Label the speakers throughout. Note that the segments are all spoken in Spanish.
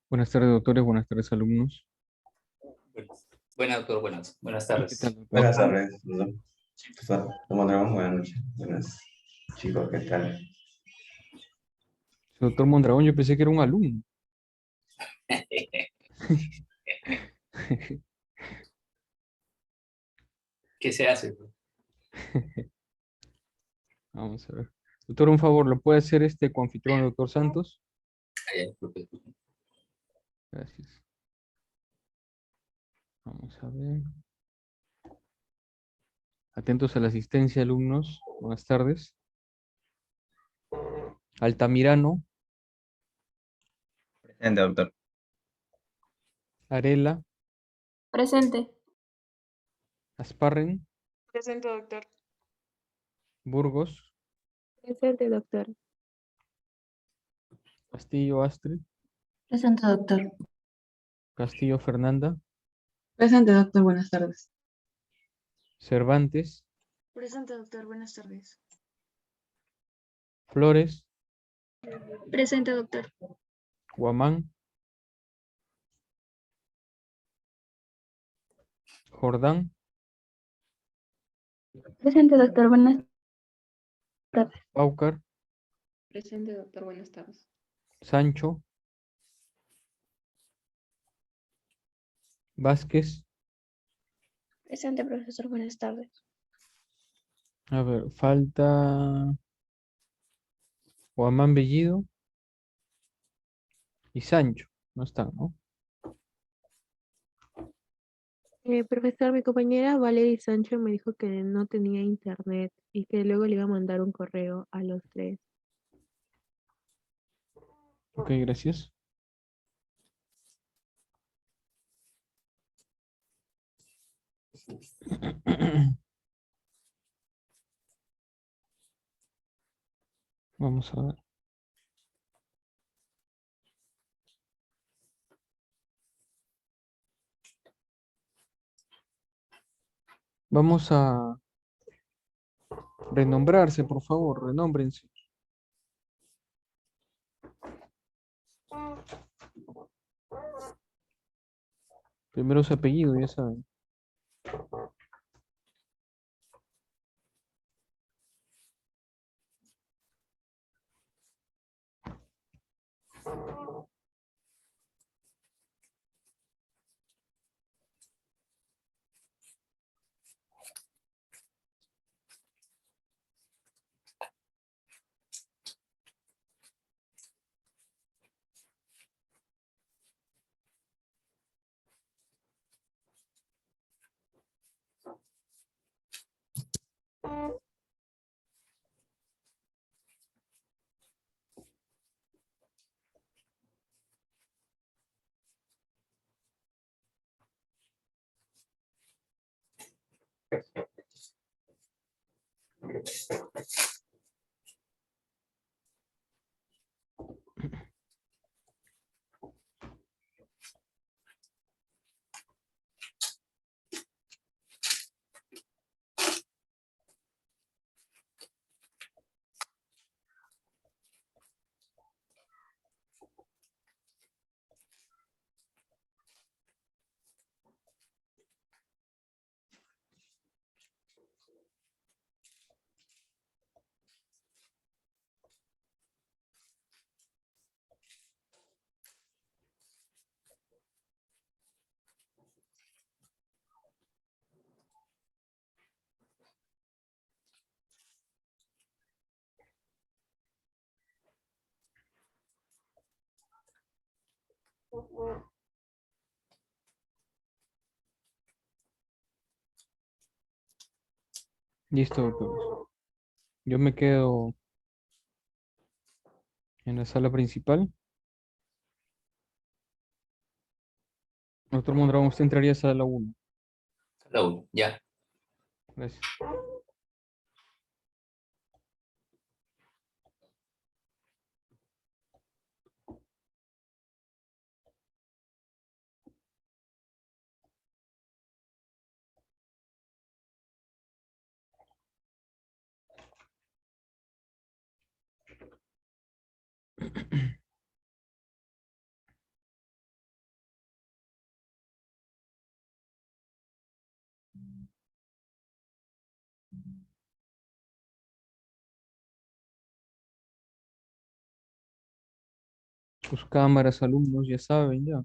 Speaker 1: Buenas tardes, doctores. Buenas tardes, alumnos.
Speaker 2: Buenas, doctor. Buenas
Speaker 1: ¿Qué tal,
Speaker 2: tardes.
Speaker 1: doctor?
Speaker 3: Buenas tardes, profesor. ¿Cómo andamos? Buenas noches. Buenas, chicos, ¿qué tal?
Speaker 1: Doctor Mondragón, yo pensé que era un alumno.
Speaker 2: ¿Qué se hace?
Speaker 1: Vamos a ver. Doctor, un favor, ¿lo puede hacer este coanfitrión, el doctor Santos? Gracias. Vamos a ver. Atentos a la asistencia, alumnos. Buenas tardes. Altamirano,
Speaker 3: Presente, doctor.
Speaker 1: Arela,
Speaker 4: Presente.
Speaker 1: Asparren,
Speaker 4: Presente, doctor.
Speaker 1: Burgos,
Speaker 4: Presente, doctor.
Speaker 1: Castillo Astrid,
Speaker 5: Presente, doctor.
Speaker 1: Castillo Fernanda,
Speaker 5: Presente, doctor. Buenas tardes.
Speaker 1: Cervantes,
Speaker 4: Presente, doctor. Buenas tardes.
Speaker 1: Flores,
Speaker 4: Presente, doctor.
Speaker 1: Guamán, Jordán,
Speaker 5: Presente, doctor. Buenas tardes.
Speaker 1: Paucar,
Speaker 4: Presente, doctor. Buenas tardes.
Speaker 1: Sancho, Vázquez.
Speaker 4: Presente, profesor. Buenas tardes.
Speaker 1: A ver, falta Guamán Bellido y Sancho. No están, ¿no?
Speaker 6: Profesor, mi compañera Valerie Sánchez me dijo que no tenía internet y que luego le iba a mandar un correo a los tres.
Speaker 1: Ok, gracias. Vamos a ver. Vamos a renombrarse, por favor, renómbrense. Primero su apellido, ya saben. Listo, doctores. Yo me quedo en la sala principal. Doctor Mondragón, usted entraría a sala 1.
Speaker 2: Sala 1, ya.
Speaker 1: Gracias. Sus cámaras, alumnos, ya saben, ya.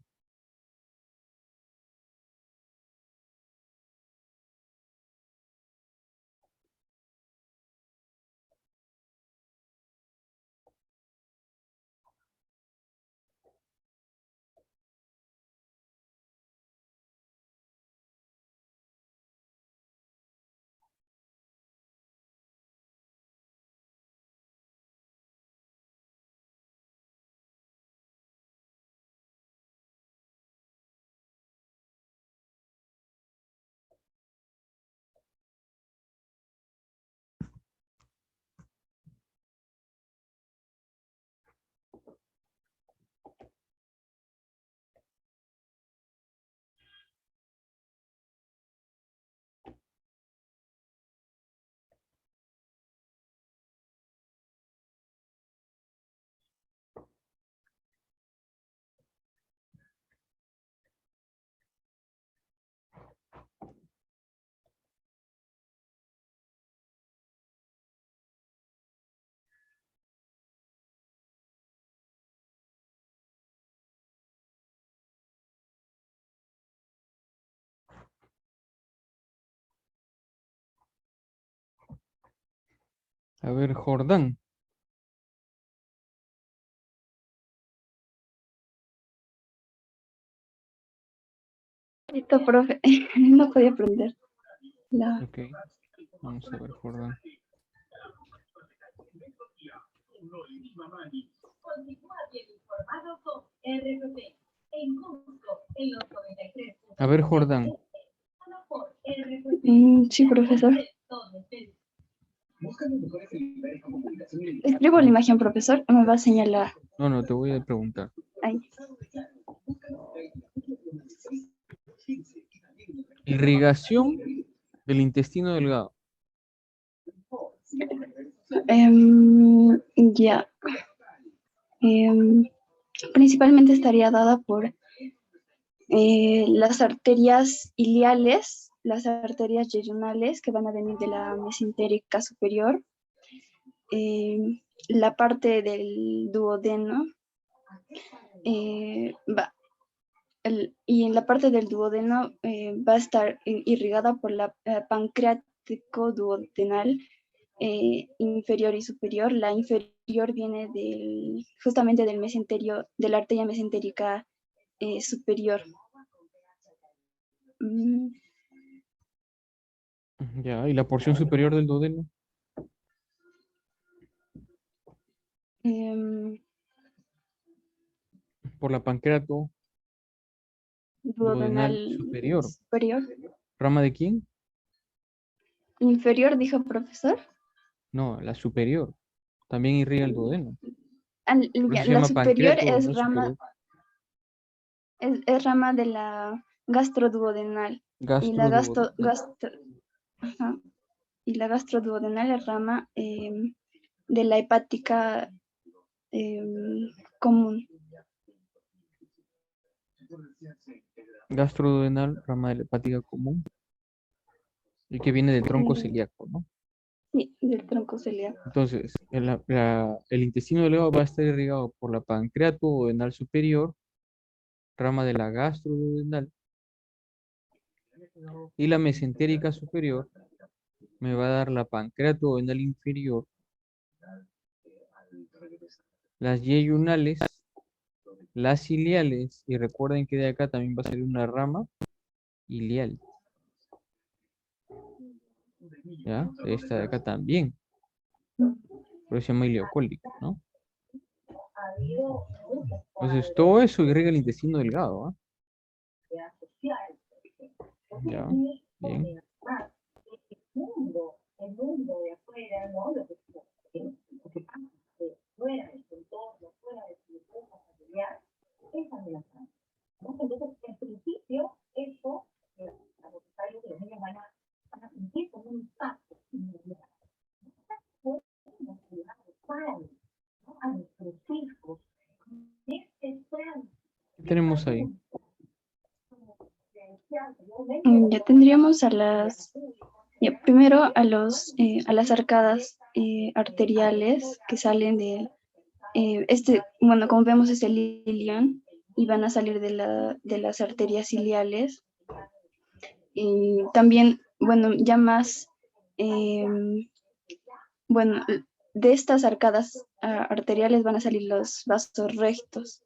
Speaker 1: A ver, Jordán.
Speaker 5: Listo, profe. No podía aprender. La...
Speaker 1: Ok. Vamos a ver, Jordán. A ver, Jordán.
Speaker 5: Sí, profesor. Escribo la imagen, profesor. Me va a señalar.
Speaker 1: No, no, te voy a preguntar.
Speaker 5: Ahí.
Speaker 1: Irrigación del intestino delgado.
Speaker 5: Ya. Principalmente estaría dada por las arterias iliales, las arterias yeyunales que van a venir de la mesentérica superior, la parte del duodeno, y en la parte del duodeno va a estar irrigada por la pancreático duodenal inferior y superior. La inferior viene justamente del mesenterio, de la arteria mesentérica superior.
Speaker 1: Ya, ¿y la porción superior del duodeno? Por la pancreato duodenal
Speaker 5: Duodenal
Speaker 1: superior.
Speaker 5: superior.
Speaker 1: ¿Rama de quién?
Speaker 5: Inferior, dijo profesor.
Speaker 1: No, la superior. También irriga el duodeno. Por eso se
Speaker 5: La
Speaker 1: llama
Speaker 5: superior
Speaker 1: pancreato
Speaker 5: es
Speaker 1: duodenal
Speaker 5: rama,
Speaker 1: superior.
Speaker 5: es rama de la gastroduodenal. Y la
Speaker 1: Gastroduodenal.
Speaker 5: ajá, y la gastroduodenal es rama de la hepática común.
Speaker 1: Gastroduodenal, rama de la hepática común. Y que viene del tronco celíaco, ¿no?
Speaker 5: Sí, del tronco celíaco.
Speaker 1: Entonces, el intestino delgado va a estar irrigado por la pancreato duodenal superior, rama de la gastroduodenal, y la mesentérica superior me va a dar la pancreato duodenal inferior, las yeyunales las iliales, y recuerden que de acá también va a salir una rama ilial. ¿Ya? Esta de acá también. Por eso se llama ileocólico, ¿no? Entonces, todo eso irriga el intestino delgado, ¿ah? Ya, bien. ¿Qué tenemos ahí?
Speaker 5: Ya tendríamos primero a las arcadas arteriales que salen de, bueno, como vemos es el ilion y van a salir de las arterias iliales. Y también, bueno, ya más, bueno, de estas arcadas arteriales van a salir los vasos rectos.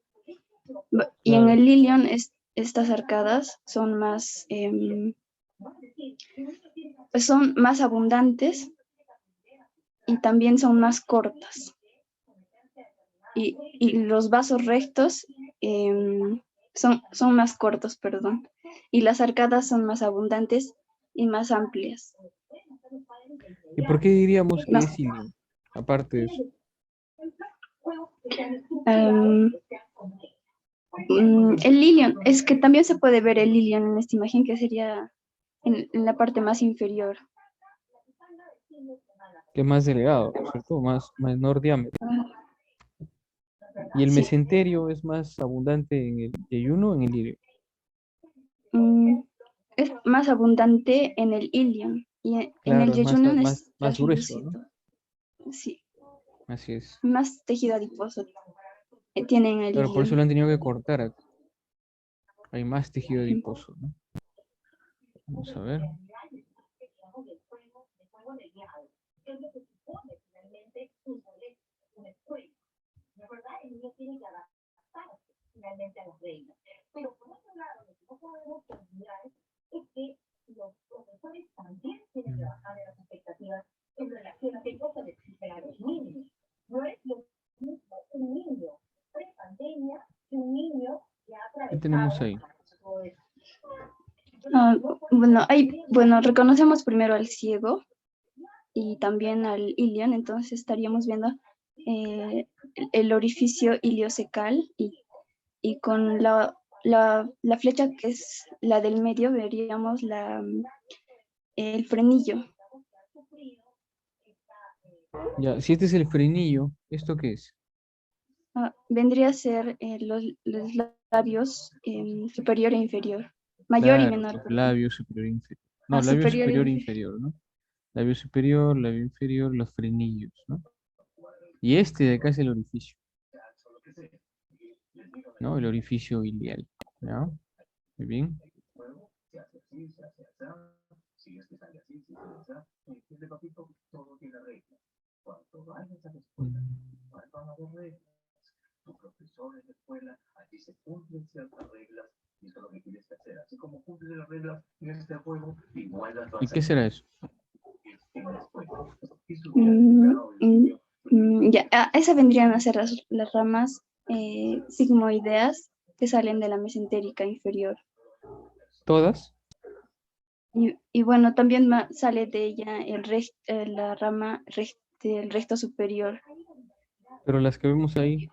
Speaker 5: Y en
Speaker 1: Claro.
Speaker 5: el ilion estas arcadas son más abundantes y también son más cortas. Y los vasos rectos son más cortos, perdón. Y las arcadas son más abundantes y más amplias.
Speaker 1: ¿Y por qué diríamos que
Speaker 5: No.
Speaker 1: es ilion? Aparte de eso.
Speaker 5: El ilion, es que también se puede ver el ilion en esta imagen, que sería en la parte más inferior.
Speaker 1: Que es más delgado, ¿no es cierto? Menor diámetro. Y el
Speaker 5: Sí.
Speaker 1: mesenterio es más abundante en el yeyuno o en el ilio.
Speaker 5: Es más abundante en el ilion y en
Speaker 1: Claro,
Speaker 5: el
Speaker 1: es
Speaker 5: yeyuno
Speaker 1: más
Speaker 5: es
Speaker 1: grueso, ¿no?
Speaker 5: translucido. Sí,
Speaker 1: Así es.
Speaker 5: más tejido adiposo tiene en el
Speaker 1: Claro, por eso
Speaker 5: ilion.
Speaker 1: lo han tenido que cortar acá. Hay más tejido adiposo, ¿no? Vamos a ver. ¿Qué tenemos ahí?
Speaker 5: Bueno, reconocemos primero al ciego y también al ilion, entonces estaríamos viendo el orificio iliocecal y con la flecha que es la del medio veríamos el frenillo.
Speaker 1: Ya, si este es el frenillo, ¿esto qué es?
Speaker 5: Vendría a ser los labios superior e inferior, mayor y
Speaker 1: Claro,
Speaker 5: menor.
Speaker 1: pues,
Speaker 5: Perdón.
Speaker 1: labio superior e inferior. No, labio
Speaker 5: Superior
Speaker 1: superior e
Speaker 5: e
Speaker 1: inferior, ¿no? Labio inferior, los frenillos, ¿no? Y este de acá es el orificio, ¿no? El orificio ilial, ¿ya? Muy bien. ¿Y qué será eso?
Speaker 5: Ya, esas vendrían a ser las ramas sigmoideas que salen de la mesentérica inferior.
Speaker 1: ¿Todas?
Speaker 5: Y bueno, también sale de ella la rama del recto superior.
Speaker 1: Pero las que vemos ahí,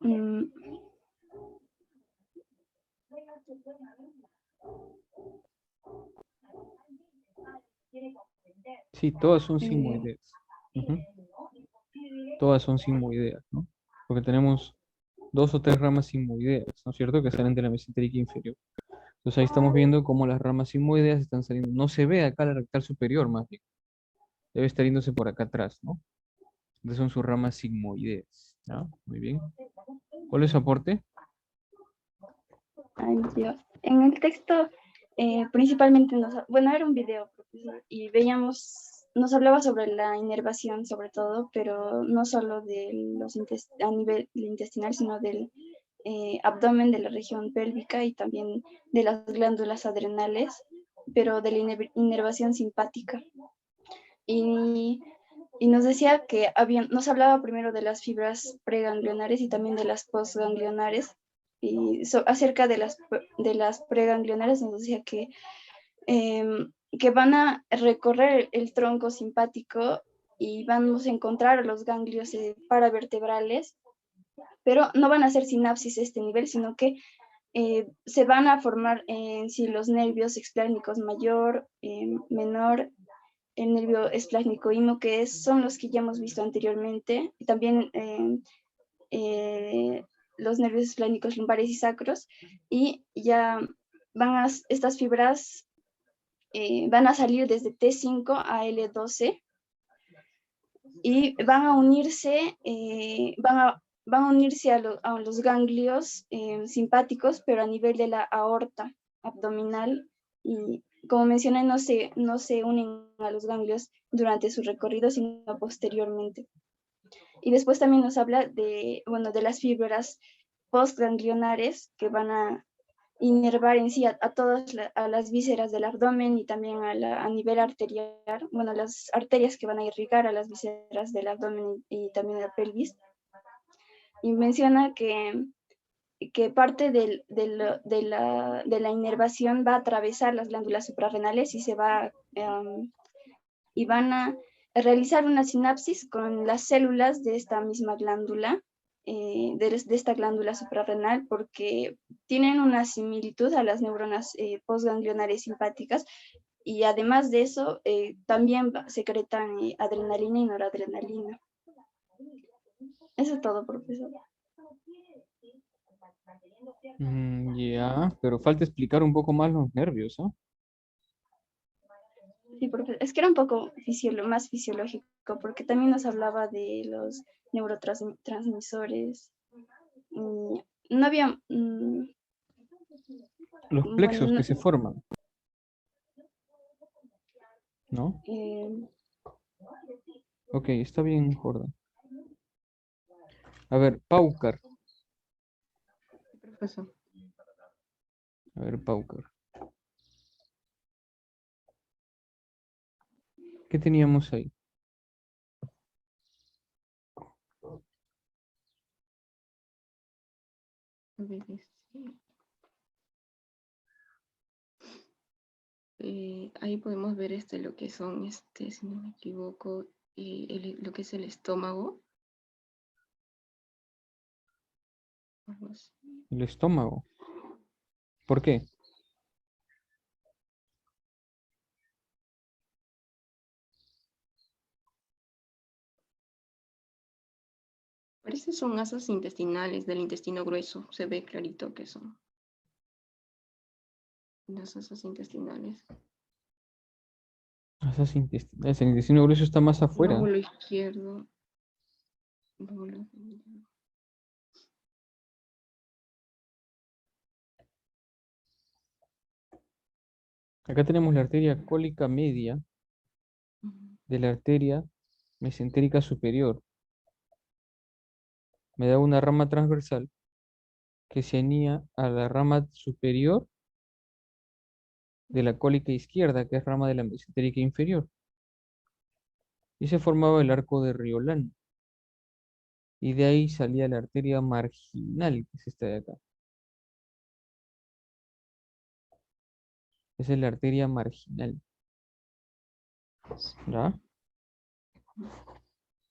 Speaker 5: Mm,
Speaker 1: sí, todas son
Speaker 5: eh,
Speaker 1: sigmoideas. Ujú. Todas son sigmoideas, ¿no? Porque tenemos 2 o 3 ramas sigmoideas, ¿no es cierto? Que salen de la mesentérica inferior. Entonces ahí estamos viendo cómo las ramas sigmoideas están saliendo. No se ve acá la rectal superior, más bien. Debe estar yéndose por acá atrás, ¿no? Entonces son sus ramas sigmoideas. ¿Ya? Muy bien. ¿Cuál es su aporte?
Speaker 5: Ay, Dios. En el texto, principalmente, bueno, era un video, profesor, y veíamos nos hablaba sobre la inervación sobre todo, pero no solo a nivel intestinal, sino del abdomen, de la región pélvica y también de las glándulas adrenales, pero de la inervación simpática. Y nos decía que nos hablaba primero de las fibras preganglionares y también de las postganglionares. Y acerca de las preganglionares nos decía que van a recorrer el tronco simpático y vamos a encontrar los ganglios paravertebrales, pero no van a hacer sinapsis a este nivel, sino que se van a formar en sí los nervios explánicos mayor, menor, el nervio esplácnico himo, son los que ya hemos visto anteriormente, y también los nervios esplánicos lumbares y sacros, y ya estas fibras van a salir desde T5 a L12 y van a unirse, van a unirse a los ganglios simpáticos, pero a nivel de la aorta abdominal, y como mencioné, no se unen a los ganglios durante su recorrido, sino posteriormente. Y después también nos habla de las fibras postganglionares que van a inervar en sí a todas las vísceras del abdomen y también a nivel arterial, las arterias que van a irrigar a las vísceras del abdomen y también de la pelvis. Y menciona que parte de la inervación va a atravesar las glándulas suprarrenales y van a realizar una sinapsis con las células de esta misma glándula, de esta glándula suprarrenal, porque tienen una similitud a las neuronas postganglionares simpáticas, y además de eso, también secretan adrenalina y noradrenalina. Eso es todo, profesor.
Speaker 1: Ya, pero falta explicar un poco más los nervios, ¿no?
Speaker 5: Sí, es que era un poco más fisiológico, porque también nos hablaba de los neurotransmisores. No había,
Speaker 1: Los
Speaker 5: bueno,
Speaker 1: plexos que se forman, ¿no? Ok, está bien, Jordan. A ver, Paucar.
Speaker 4: Profesor.
Speaker 1: A ver, Paucar. ¿Qué teníamos ahí?
Speaker 4: Ahí podemos ver lo que son, si no me equivoco, lo que es el estómago. Algo así.
Speaker 1: El estómago. ¿Por qué?
Speaker 4: Parece son asas intestinales del intestino grueso. Se ve clarito que son las asas intestinales.
Speaker 1: Asas intestinales. El intestino grueso está más afuera.
Speaker 4: Lóbulo izquierdo. Lóbulo derecho.
Speaker 1: Acá tenemos la arteria cólica media de la arteria mesentérica superior. Me da una rama transversal que se unía a la rama superior de la cólica izquierda, que es rama de la mesentérica inferior. Y se formaba el arco de Riolán. Y de ahí salía la arteria marginal, que es esta de acá. Esa es la arteria marginal. ¿Ya?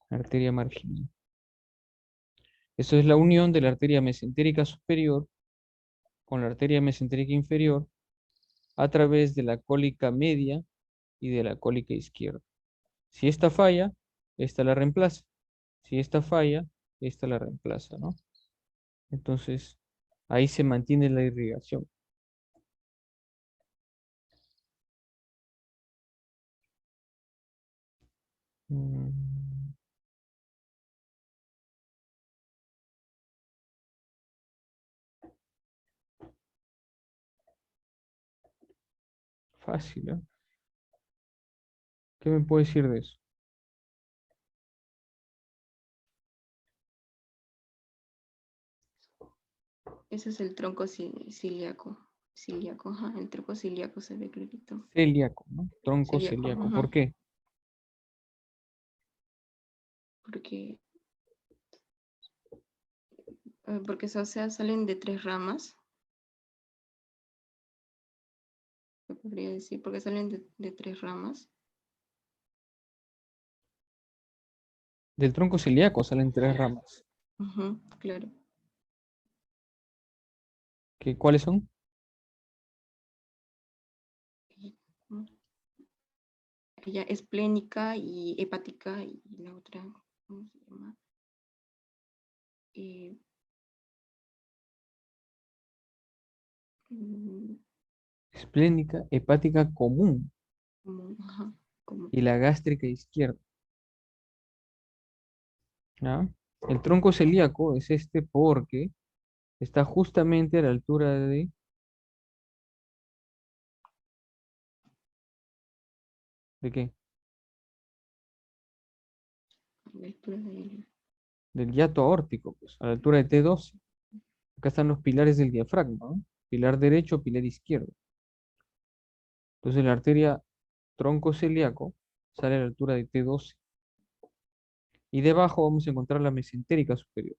Speaker 1: Arteria marginal. Eso es la unión de la arteria mesentérica superior con la arteria mesentérica inferior a través de la cólica media y de la cólica izquierda. Si esta falla, esta la reemplaza. Si esta falla, esta la reemplaza, ¿no? Entonces, ahí se mantiene la irrigación. Mm, Fácil, ¿eh? ¿Qué me puede decir de eso?
Speaker 4: Ese es el tronco cilíaco. Cilíaco, ajá, el tronco cilíaco se ve clarito.
Speaker 1: Celíaco, ¿no? Tronco
Speaker 4: Celíaco,
Speaker 1: celíaco.
Speaker 4: ajá,
Speaker 1: ¿Por qué?
Speaker 4: porque, porque o sea, salen de tres ramas, se podría decir, porque salen de tres ramas.
Speaker 1: Del tronco celíaco salen tres ramas.
Speaker 4: Ujú, claro.
Speaker 1: ¿Cuáles son?
Speaker 4: Mm, ella es plénica y hepática y la otra, ¿cómo se llama? Eh, mm,
Speaker 1: Esplénica, hepática común
Speaker 4: ajá, como,
Speaker 1: y la gástrica izquierda. ¿Ya? El tronco celíaco es este porque está justamente a la altura ¿de qué?
Speaker 4: a la altura del-
Speaker 1: Del hiato aórtico, pues, a la altura de T12. Acá están los pilares del diafragma, ¿no? Pilar derecho, pilar izquierdo. Entonces la arteria tronco celíaco sale a la altura de T12. Y debajo vamos a encontrar la mesentérica superior.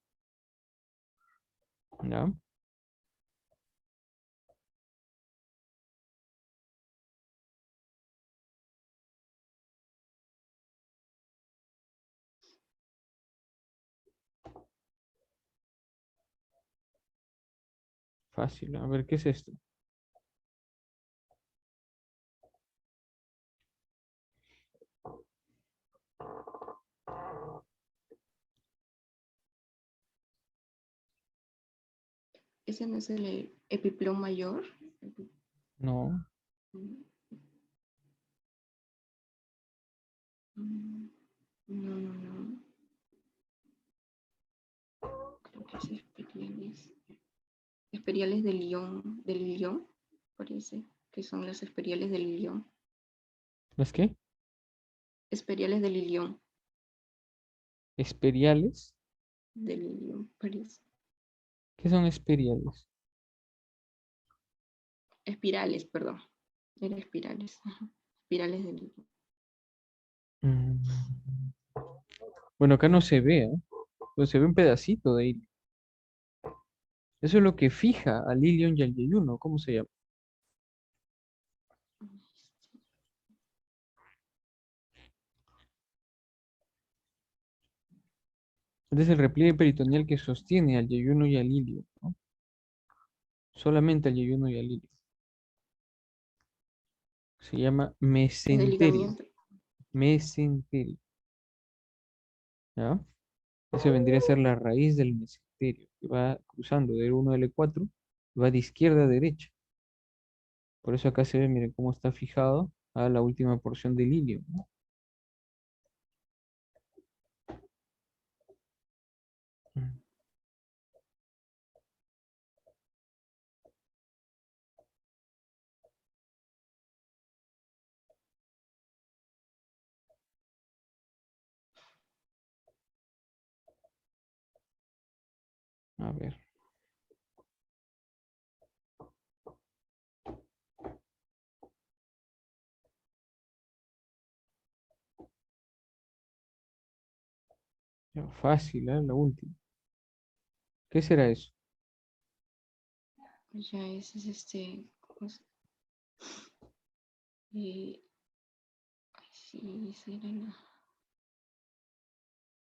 Speaker 1: ¿Ya? Fácil. A ver, ¿qué es esto?
Speaker 4: Ese no es el epiplón mayor.
Speaker 1: No.
Speaker 4: Mm, mm, no, no, no. Creo que es esperiales. Esperiales del ilión, parece que son las esperiales del ilión.
Speaker 1: ¿Las qué?
Speaker 4: Esperiales del ilión,
Speaker 1: Esperiales.
Speaker 4: parece.
Speaker 1: ¿Qué son esperiales?
Speaker 4: Espirales, perdón. Era espirales. Ajá. Espirales del ilión.
Speaker 1: Mm. Bueno, acá no se ve, ¿eh? Pero se ve un pedacito de hilo. Eso es lo que fija al ilion y al yeyuno. ¿Cómo se llama? Este es el repliegue peritoneal que sostiene al yeyuno y al ilio, ¿no? Solamente al yeyuno y al ilio. Se llama
Speaker 4: Es de
Speaker 1: mesenterio.
Speaker 4: ligamiento.
Speaker 1: Mesenterio. ¿Ya? Ese vendría a ser la raíz del mesenterio, que va cruzando del 1 al E4, va de izquierda a derecha. Por eso acá se ve, miren cómo está fijado a la última porción del ilio, ¿no? Mm. A ver. Ya, fácil, ¿eh? La última. ¿Qué será eso?
Speaker 4: Ya ese es este. ¿Cómo se- ay, sí, esa era la.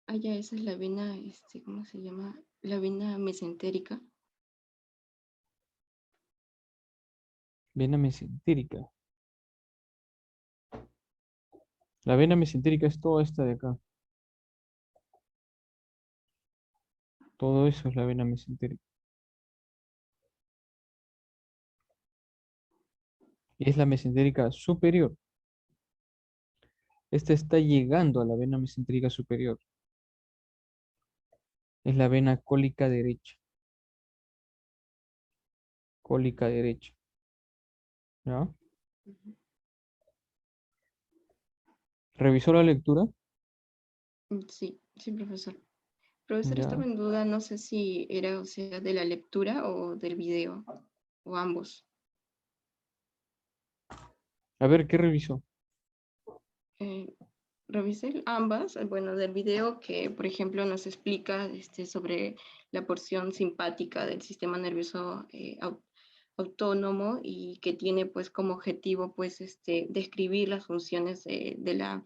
Speaker 4: Ah, ya, esa es la vena, ¿cómo se llama? La vena mesentérica.
Speaker 1: Vena mesentérica. La vena mesentérica es toda esta de acá. Todo eso es la vena mesentérica. Y es la mesentérica superior. Esta está llegando a la vena mesentérica superior. Es la vena cólica derecha. Cólica derecha. ¿Ya? ¿Revisó la lectura?
Speaker 4: Sí, sí, profesor. Profesor,
Speaker 1: Ya.
Speaker 4: estaba en duda, no sé si era, o sea, de la lectura o del video, o ambos.
Speaker 1: A ver, ¿qué revisó?
Speaker 4: Eh, Revisé ambas, bueno, del video que, por ejemplo, nos explica sobre la porción simpática del sistema nervioso autónomo y que tiene pues como objetivo pues describir las funciones de la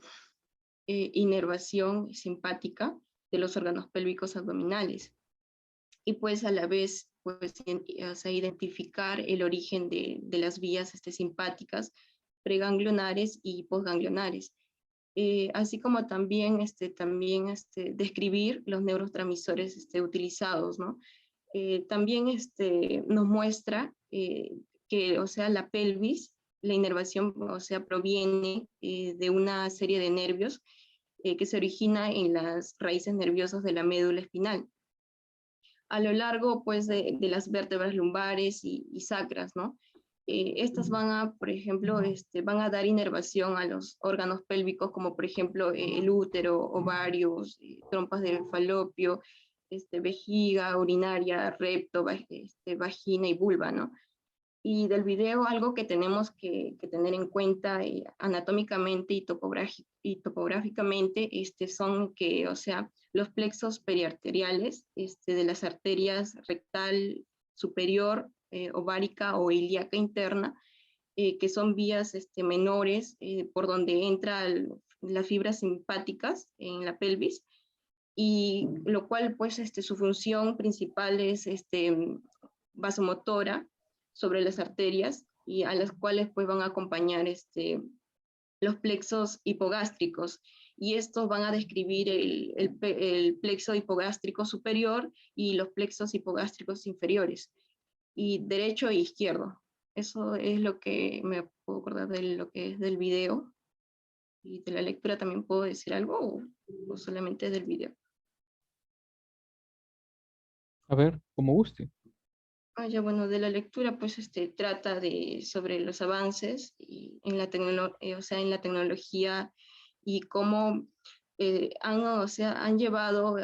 Speaker 4: inervación simpática de los órganos pélvicos abdominales y pues a la vez pues o sea, identificar el origen de las vías simpáticas preganglionares y posganglionares. Así como también, describir los neurotransmisores utilizados, ¿no? También nos muestra que, o sea, la pelvis, la inervación, o sea, proviene de una serie de nervios que se origina en las raíces nerviosas de la médula espinal, a lo largo, pues, de las vértebras lumbares y sacras, ¿no? Estas van a, por ejemplo, van a dar inervación a los órganos pélvicos, como por ejemplo el útero, ovarios, trompas de falopio, vejiga, urinaria, recto, vagina y vulva, ¿no? Y del video algo que tenemos que tener en cuenta anatómicamente y topográficamente son que, o sea, los plexos periarteriales de las arterias rectal superior, ovárica o ilíaca interna, que son vías menores por donde entran las fibras simpáticas en la pelvis, y lo cual pues su función principal es vasomotora sobre las arterias y a las cuales pues van a acompañar los plexos hipogástricos, y estos van a describir el plexo hipogástrico superior y los plexos hipogástricos inferiores, y derecho e izquierdo. Eso es lo que me puedo acordar de lo que es del video, y de la lectura también puedo decir algo o solamente del video.
Speaker 1: A ver, como guste.
Speaker 4: Ya bueno, de la lectura, pues trata sobre los avances en la o sea, en la tecnología, y cómo o sea, han llevado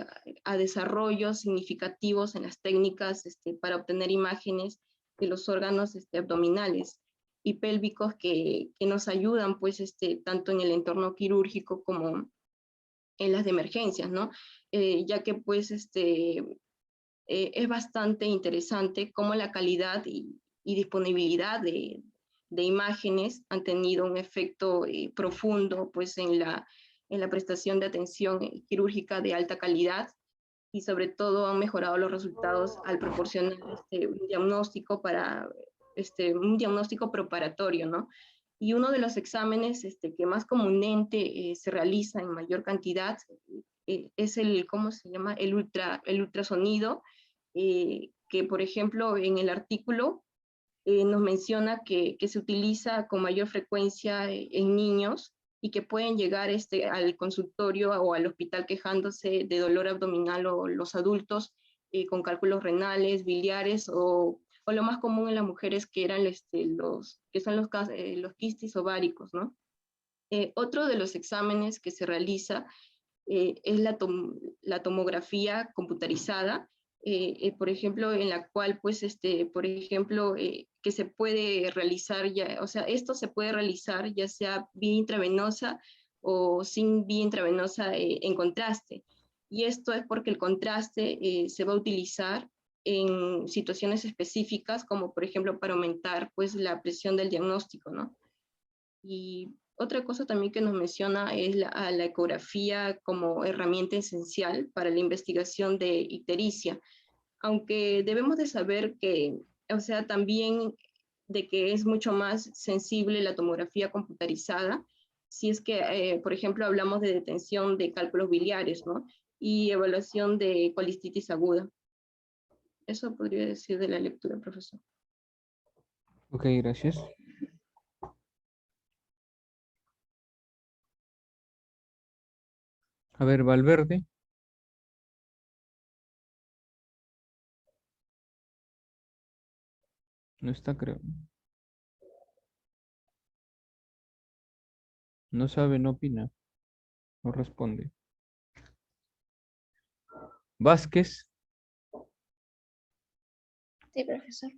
Speaker 4: a desarrollos significativos en las técnicas para obtener imágenes de los órganos abdominales y pélvicos que nos ayudan, pues, tanto en el entorno quirúrgico como en las de emergencias, ¿no? Ya que, pues, es bastante interesante cómo la calidad y disponibilidad de imágenes han tenido un efecto profundo pues, en la prestación de atención quirúrgica de alta calidad, y sobre todo han mejorado los resultados al proporcionar un diagnóstico preparatorio, ¿no? Y uno de los exámenes que más comúnmente se realiza en mayor cantidad es ¿cómo se llama? El ultrasonido, que por ejemplo en el artículo nos menciona que se utiliza con mayor frecuencia en niños, y que pueden llegar al consultorio o al hospital quejándose de dolor abdominal, o los adultos con cálculos renales, biliares, o lo más común en las mujeres que eran que son los quistes ováricos, ¿no? Otro de los exámenes que se realiza es la tomografía computarizada, por ejemplo, en la cual, pues, por ejemplo, que se puede realizar ya, o sea, esto se puede realizar ya sea vía intravenosa o sin vía intravenosa en contraste. Y esto es porque el contraste se va a utilizar en situaciones específicas, como por ejemplo para aumentar pues la presión del diagnóstico, ¿no? Y otra cosa también que nos menciona es la ecografía como herramienta esencial para la investigación de ictericia, aunque debemos de saber que, o sea, también de que es mucho más sensible la tomografía computarizada si es que, por ejemplo, hablamos de detención de cálculos biliares, ¿no? Y evaluación de colistitis aguda. Eso podría decir de la lectura, profesor.
Speaker 1: Ok, gracias. A ver, Valverde. No está, creo. No sabe, no opina. No responde. Vázquez,
Speaker 5: Sí, profesor.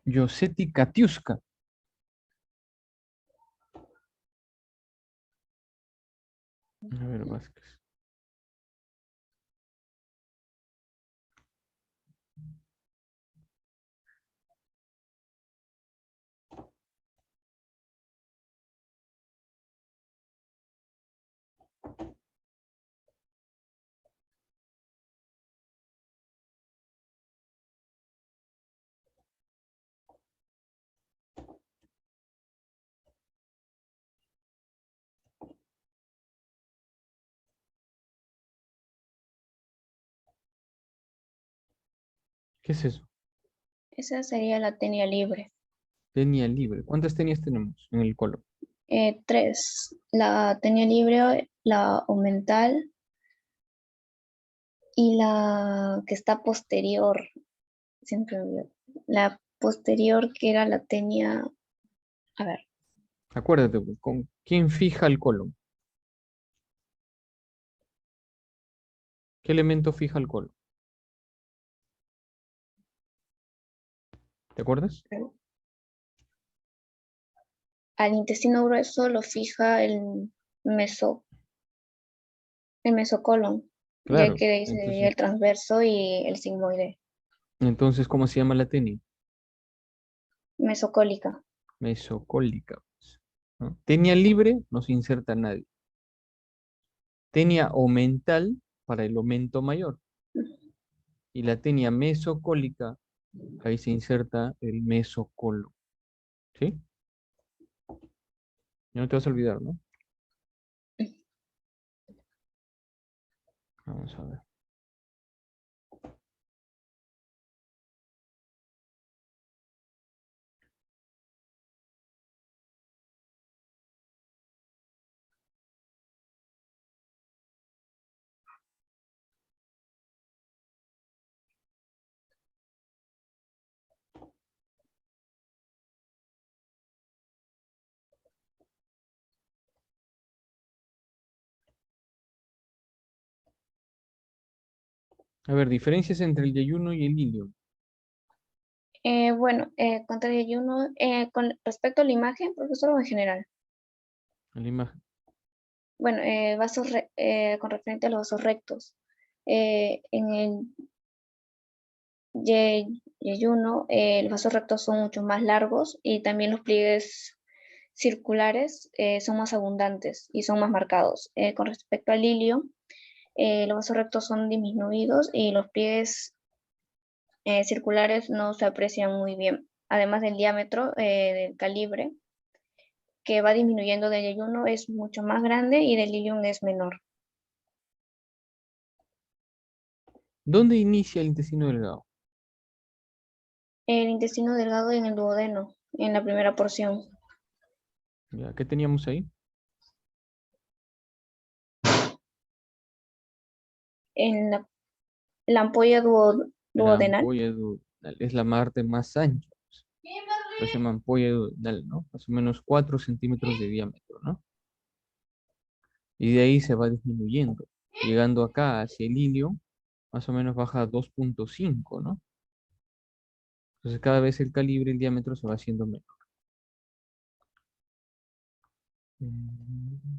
Speaker 1: Yosetti Katiuska. A ver, Vázquez. ¿Qué es eso?
Speaker 5: Esa sería la tenia libre.
Speaker 1: Tenia libre. ¿Cuántas tenias tenemos en el colo?
Speaker 5: 3. La tenia libre, la aumental y la que está posterior. Siempre me olvido. La posterior que era la tenia. A ver.
Speaker 1: Acuérdate, pues, ¿con quién fija el colo? ¿Qué elemento fija el colo? ¿Te acuerdas?
Speaker 5: Al intestino grueso lo fija meso, el mesocolon, ya
Speaker 1: Claro.
Speaker 5: que ahí sería el transverso y el sigmoide.
Speaker 1: Entonces, ¿cómo se llama la tenia?
Speaker 5: Mesocólica.
Speaker 1: Mesocólica, pues, ¿no? Tenia libre no se inserta nadie. Tenia aumental para el aumento mayor. Y la tenia mesocólica, ahí se inserta el mesocolo. ¿Sí? Ya no te vas a olvidar, ¿no? Vamos a ver. A ver, diferencias entre el yeyuno y el ilium.
Speaker 5: Bueno, contra el ayuno, con respecto a la imagen, profesor, o en general.
Speaker 1: En la imagen.
Speaker 5: Bueno, con referente a los vasos rectos. En el yeyuno, los vasos rectos son mucho más largos y también los pliegues circulares son más abundantes y son más marcados. Con respecto al ilio, los vasos rectos son disminuidos y los pliegues circulares no se aprecian muy bien. Además del diámetro del calibre, que va disminuyendo del yeyuno, es mucho más grande y del ilium es menor.
Speaker 1: ¿Dónde inicia el intestino delgado?
Speaker 5: El intestino delgado en el duodeno, en la primera porción.
Speaker 1: Ya, ¿qué teníamos ahí?
Speaker 5: En la ampolla
Speaker 1: La
Speaker 5: duodenal.
Speaker 1: ampolla duodenal. Es la parte más ancha. Pues se llama ampolla duodenal, ¿no? Más o menos 4 centímetros de diámetro, ¿no? Y de ahí se va disminuyendo. Llegando acá hacia el ilio, más o menos baja a 2,5, ¿no? Entonces cada vez el calibre, el diámetro se va haciendo menor. Mm,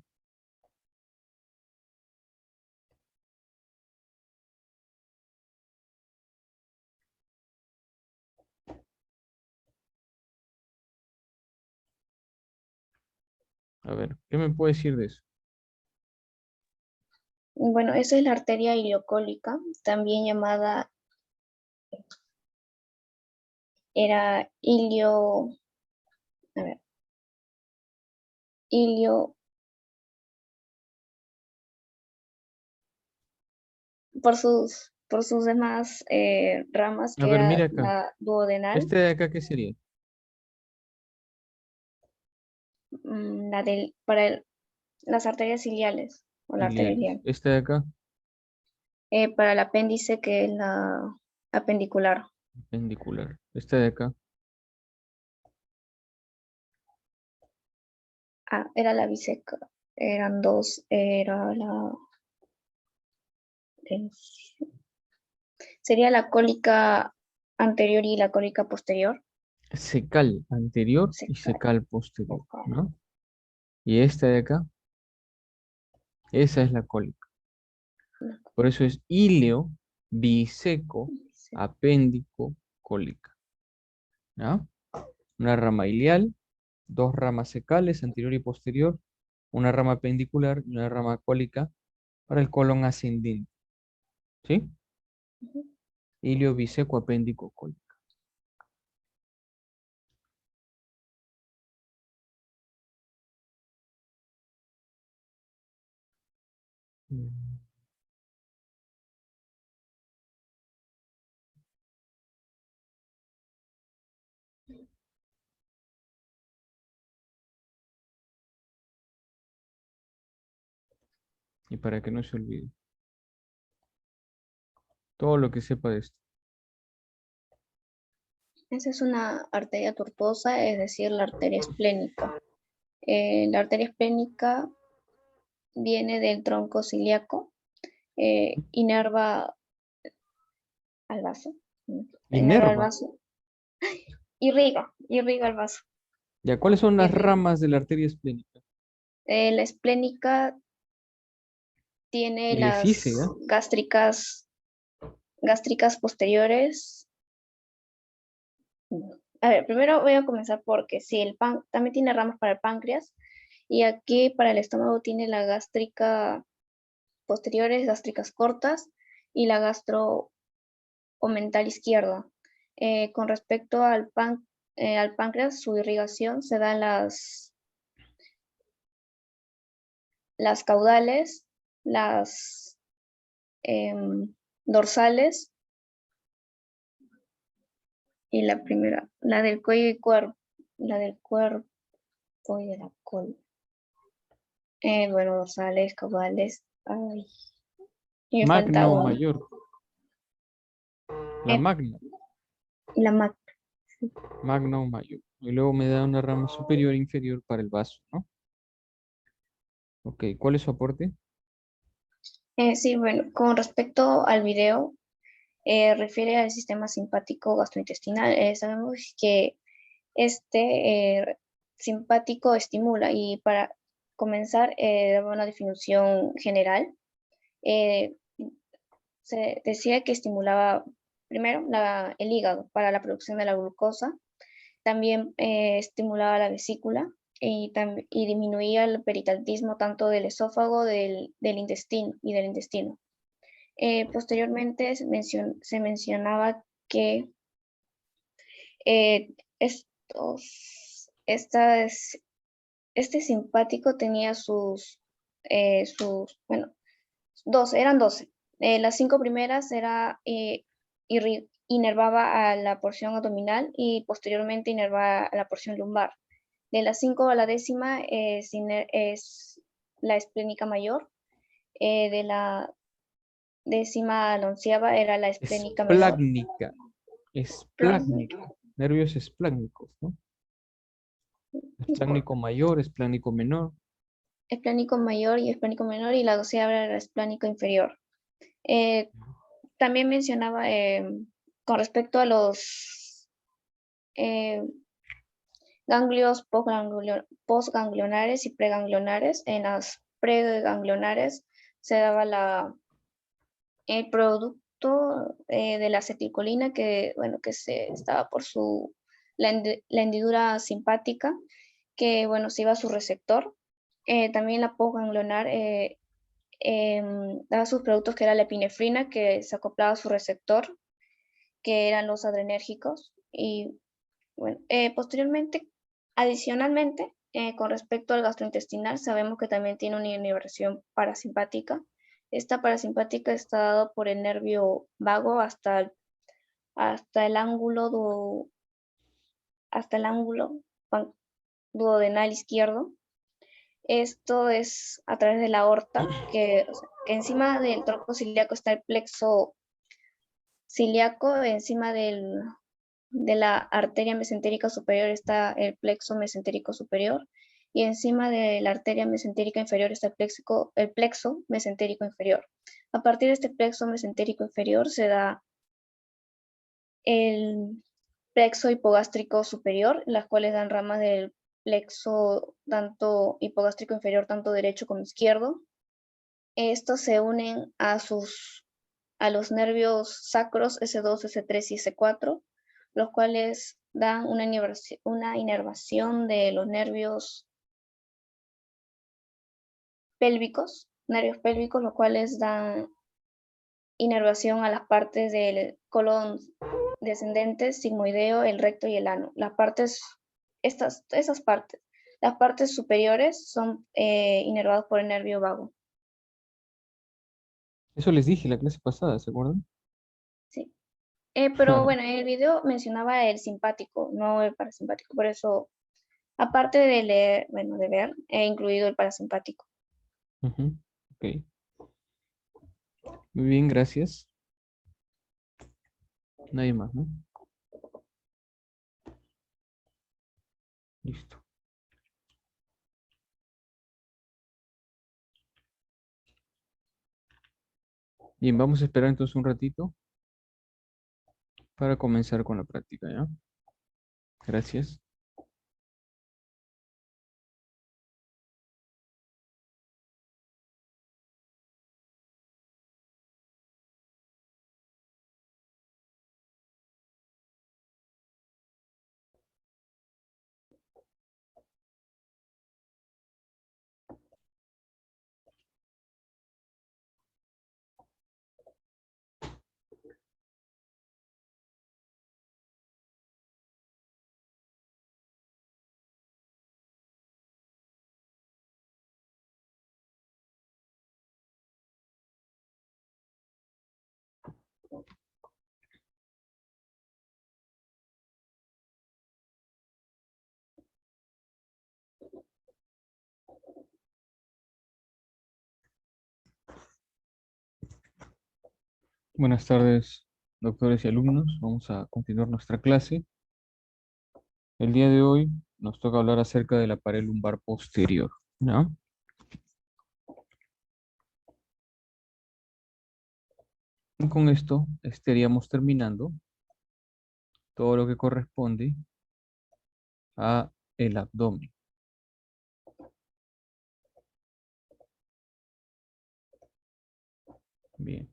Speaker 1: A ver, ¿qué me puede decir de eso?
Speaker 5: Bueno, esa es la arteria iliocólica, también llamada, era a ver, ilio, por sus demás ramas,
Speaker 1: A
Speaker 5: que
Speaker 1: ver,
Speaker 5: era
Speaker 1: mira acá.
Speaker 5: la duodenal,
Speaker 1: ¿Este de acá qué sería?
Speaker 5: las arterias iliales, o la arteria
Speaker 1: Ilialis.
Speaker 5: ilial.
Speaker 1: ¿Este de acá?
Speaker 5: Para el apéndice, que es la apendicular.
Speaker 1: Pendicular. ¿Este de acá?
Speaker 5: Ah, era la biseca,
Speaker 7: eran dos, era sería la cólica anterior y la cólica posterior.
Speaker 1: Secal anterior y
Speaker 7: Secal.
Speaker 1: secal posterior, ¿no? Y esta de acá, esa es la cólica. Por eso es íleo, biseco, apéndico, cólica. ¿Ya? Una rama ilial, dos ramas secales, anterior y posterior, una rama apendicular y una rama cólica para el colon ascendente. ¿Sí? Ilio, biseco, apéndico, cólica. Mm. Y para que no se olvide. Todo lo que sepa de esto.
Speaker 7: Esa es una arteria tortuosa, es decir, la arteria esplénica. La arteria esplénica viene del tronco cilíaco, inerva al vaso. Inerva al
Speaker 1: Inerva.
Speaker 7: vaso. Irriga el vaso.
Speaker 1: ¿Ya cuáles son las
Speaker 7: Irriga.
Speaker 1: ramas de la arteria esplénica?
Speaker 7: La esplénica tiene
Speaker 1: Y les hice,
Speaker 7: las
Speaker 1: ¿ya?
Speaker 7: gástricas posteriores. A ver, primero voy a comenzar porque sí, también tiene ramas para el páncreas y aquí para el estómago tiene la gástrica posteriores, gástricas cortas y la gastroomental izquierda. Con respecto al páncreas, su irrigación se da en las caudales, las dorsales y la primera, la del cuello y cuerpo, la del cuerpo y de la cola. Bueno, dorsales, caudales, ay, y me falta
Speaker 1: Magna o
Speaker 7: una.
Speaker 1: mayor. La magna.
Speaker 7: La
Speaker 1: Magna o mayor. Y luego me da una rama superior e inferior para el vaso, ¿no? Ok, ¿cuál es su aporte?
Speaker 7: sí, bueno, con respecto al video, refiere al sistema simpático gastrointestinal. Sabemos que simpático estimula y para comenzar, daba una definición general. eh, Se decía que estimulaba primero el hígado para la producción de la glucosa, también estimulaba la vesícula y disminuía el peritaltismo tanto del esófago del intestino y del intestino. Posteriormente se mencionaba que eh, este simpático tenía bueno, eran 12. Las 5 primeras inervaba a la porción abdominal y posteriormente inervaba a la porción lumbar. De las 5 a la 10ª es la esplénica mayor. De la 10ª a la 11ª era la esplénica menor.
Speaker 1: Esplácnica. Esplácnica. Nervios esplácnicos, ¿no? Esplácnico mayor, esplácnico menor.
Speaker 7: Esplénico mayor y esplénico menor y la 12ª era la esplénico inferior. También mencionaba con respecto a los ganglios postganglionares y preganglionares. En las preganglionares se daba el producto de la acetilcolina que se estaba por la hendidura simpática, que se iba a su receptor. También la postganglionar daba sus productos que era la epinefrina, que se acoplaba a su receptor, que eran los adrenérgicos. Y bueno, posteriormente, adicionalmente, con respecto al gastrointestinal, sabemos que también tiene una inervación parasimpática. Esta parasimpática está dada por el nervio vago hasta el ángulo duodenal izquierdo. Esto es a través de la aorta, que encima del tronco cilíaco está el plexo cilíaco, encima de la arteria mesentérica superior está el plexo mesentérico superior y encima de la arteria mesentérica inferior está el plexo mesentérico inferior. A partir de este plexo mesentérico inferior se da el plexo hipogástrico superior, las cuales dan ramas del plexo tanto hipogástrico inferior, tanto derecho como izquierdo. Estos se unen a los nervios sacros S2, S3 y S4, los cuales dan una inervación de los nervios pélvicos, los cuales dan inervación a las partes del colon descendente, sigmoideo, el recto y el ano. Esas partes. Las partes superiores son inervadas por el nervio vago.
Speaker 1: Eso les dije la clase pasada, ¿se acuerdan?
Speaker 7: Sí. Pero bueno, en el video mencionaba el simpático, no el parasimpático. Por eso, aparte de leer, bueno, de ver, he incluido el parasimpático.
Speaker 1: Ujú, ok. Muy bien, gracias. Nadie más, ¿no? Listo. Bien, vamos a esperar entonces un ratito para comenzar con la práctica, ¿ya? Gracias. Buenas tardes, doctores y alumnos. Vamos a continuar nuestra clase. El día de hoy nos toca hablar acerca de la pared lumbar posterior, ¿no? Y con esto estaríamos terminando todo lo que corresponde a el abdomen. Bien.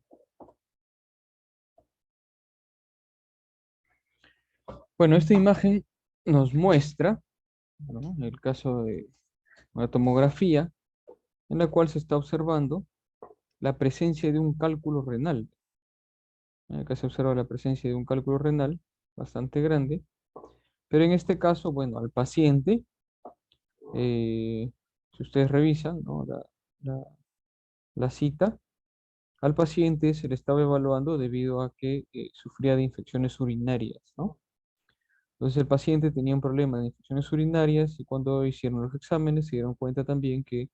Speaker 1: Bueno, esta imagen nos muestra, ¿no?, el caso de una tomografía en la cual se está observando la presencia de un cálculo renal. Acá se observa la presencia de un cálculo renal bastante grande, pero en este caso, bueno, al paciente, si ustedes revisan, ¿no?, la- la cita, al paciente se le estaba evaluando debido a que sufría de infecciones urinarias, ¿no? Entonces el paciente tenía un problema de infecciones urinarias y cuando hicieron los exámenes se dieron cuenta también que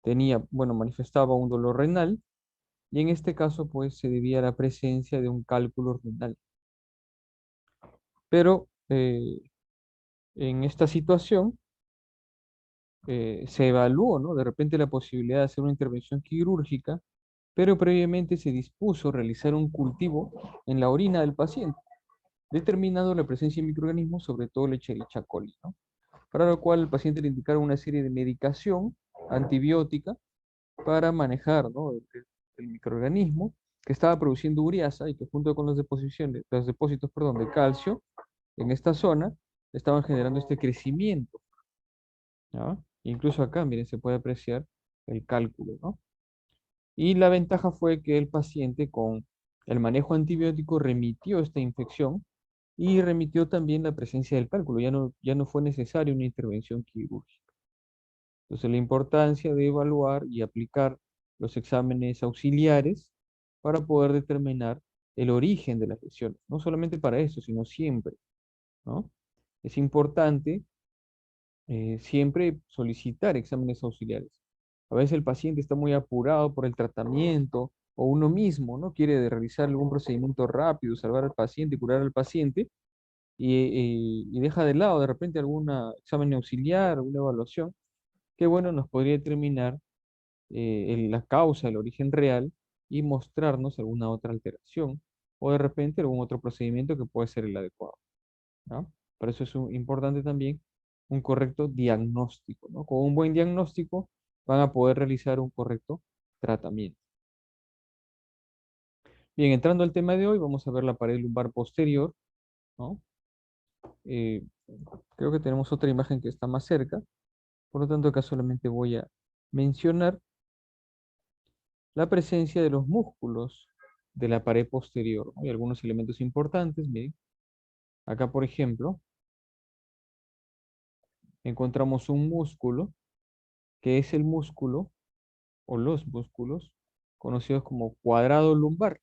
Speaker 1: tenía, bueno, manifestaba un dolor renal y en este caso pues se debía a la presencia de un cálculo renal. Pero en esta situación se evaluó, ¿no?, de repente la posibilidad de hacer una intervención quirúrgica, pero previamente se dispuso realizar un cultivo en la orina del paciente, determinando la presencia de microorganismos, sobre todo el Escherichia coli, ¿no? Para lo cual el paciente le indicaron una serie de medicación antibiótica para manejar, ¿no?, el microorganismo que estaba produciendo ureasa y que junto con las deposiciones, los depósitos, perdón, de calcio en esta zona estaban generando este crecimiento, ¿ya? Incluso acá, miren, se puede apreciar el cálculo, ¿no? Y la ventaja fue que el paciente con el manejo antibiótico remitió esta infección y remitió también la presencia del cálculo. Ya no fue necesaria una intervención quirúrgica. Entonces, la importancia de evaluar y aplicar los exámenes auxiliares para poder determinar el origen de las lesiones. No solamente para eso, sino siempre, ¿no? Es importante siempre solicitar exámenes auxiliares. A veces el paciente está muy apurado por el tratamiento o uno mismo, ¿no?, quiere realizar algún procedimiento rápido, salvar al paciente, curar al paciente y deja de lado de repente algún examen auxiliar, alguna evaluación que bueno, nos podría determinar la causa, el origen real y mostrarnos alguna otra alteración o de repente algún otro procedimiento que puede ser el adecuado, ¿no? Por eso es importante también un correcto diagnóstico, ¿no? Con un buen diagnóstico van a poder realizar un correcto tratamiento. Bien, entrando al tema de hoy, vamos a ver la pared lumbar posterior, ¿no? Eh, Creo que tenemos otra imagen que está más cerca, por lo tanto acá solamente voy a mencionar la presencia de los músculos de la pared posterior, ¿no? Y algunos elementos importantes, miren, acá por ejemplo, encontramos un músculo que es el músculo o los músculos conocidos como cuadrado lumbar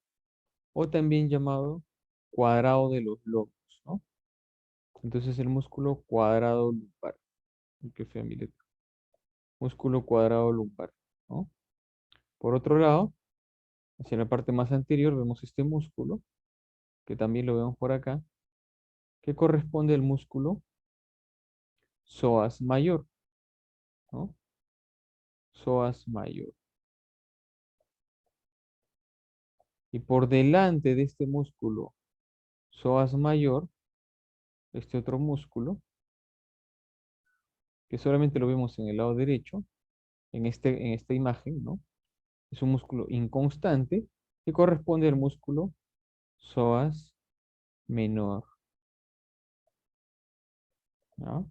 Speaker 1: o también llamado cuadrado de los lomos, ¿no? Entonces el músculo cuadrado lumbar, que fea mi letra, músculo cuadrado lumbar, ¿no? Por otro lado, hacia la parte más anterior vemos este músculo, que también lo vemos por acá, que corresponde al músculo psoas mayor, ¿no? Psoas mayor. Y por delante de este músculo psoas mayor, este otro músculo, que solamente lo vemos en el lado derecho, en esta imagen, ¿no? Es un músculo inconstante que corresponde al músculo psoas menor, ¿no?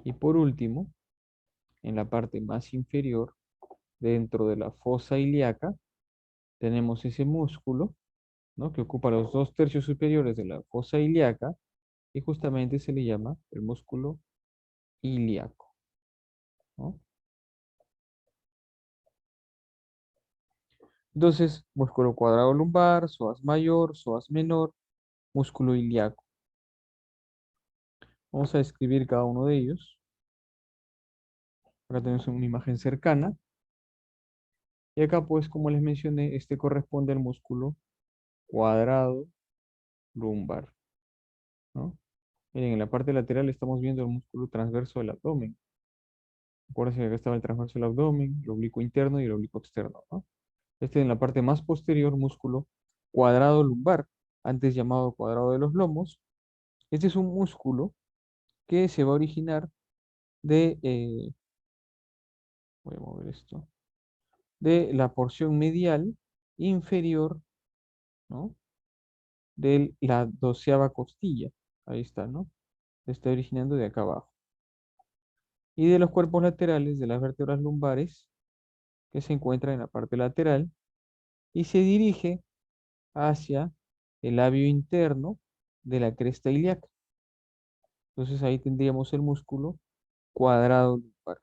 Speaker 1: Y por último, en la parte más inferior, dentro de la fosa ilíaca, tenemos ese músculo, ¿no? Que ocupa los 2/3 superiores de la fosa ilíaca y justamente se le llama el músculo ilíaco, ¿no? Entonces, músculo cuadrado lumbar, psoas mayor, psoas menor, músculo ilíaco. Vamos a describir cada uno de ellos. Acá tenemos una imagen cercana. Y acá, pues, como les mencioné, este corresponde al músculo cuadrado lumbar, ¿no? Miren, en la parte lateral estamos viendo el músculo transverso del abdomen. Acuérdense que acá estaba el transverso del abdomen, el oblicuo interno y el oblicuo externo, ¿no? Este en la parte más posterior, músculo cuadrado lumbar, antes llamado cuadrado de los lomos. Este es un músculo que se va a originar de, voy a mover esto, de la porción medial inferior, ¿no? De la 12ª costilla. Ahí está, ¿no? Se está originando de acá abajo. Y de los cuerpos laterales de las vértebras lumbares que se encuentran en la parte lateral y se dirige hacia el labio interno de la cresta ilíaca. Entonces ahí tendríamos el músculo cuadrado lumbar,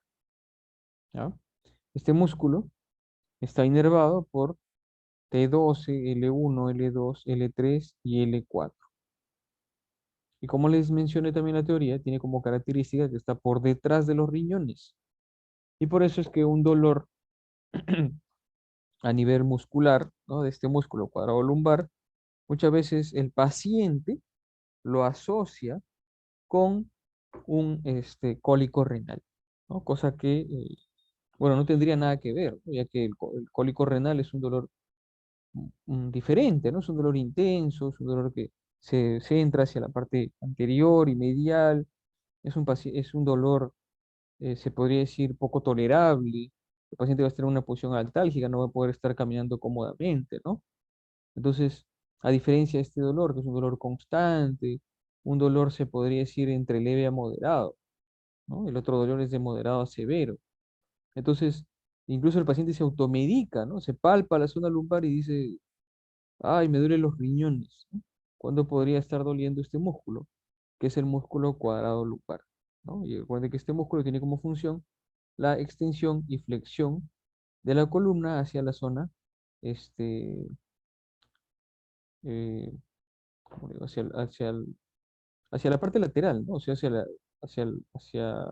Speaker 1: ¿ya? Este músculo está inervado por T12, L1, L2, L3 y L4. Y como les mencioné también en la teoría, tiene como característica que está por detrás de los riñones. Y por eso es que un dolor a nivel muscular, ¿no? De este músculo cuadrado lumbar, muchas veces el paciente lo asocia con un cólico renal, ¿no? Cosa que, bueno, no tendría nada que ver, ¿no? Ya que el cólico renal es un dolor diferente, ¿no? Es un dolor intenso, es un dolor que se centra hacia la parte anterior y medial, es un dolor, se podría decir, poco tolerable. El paciente va a estar en una posición altálgica, no va a poder estar caminando cómodamente, ¿no? Entonces, a diferencia de este dolor, que es un dolor constante, un dolor se podría decir entre leve a moderado, ¿no? El otro dolor es de moderado a severo. Entonces, incluso el paciente se automedica, ¿no? Se palpa la zona lumbar y dice, ay, me duelen los riñones, ¿no? ¿Cuándo podría estar doliendo este músculo? Que es el músculo cuadrado lumbar, ¿no? Y recuerden que este músculo tiene como función la extensión y flexión de la columna hacia la zona, este, eh, ¿cómo digo? Hacia la parte lateral, ¿no? O sea, hacia, el- hacia,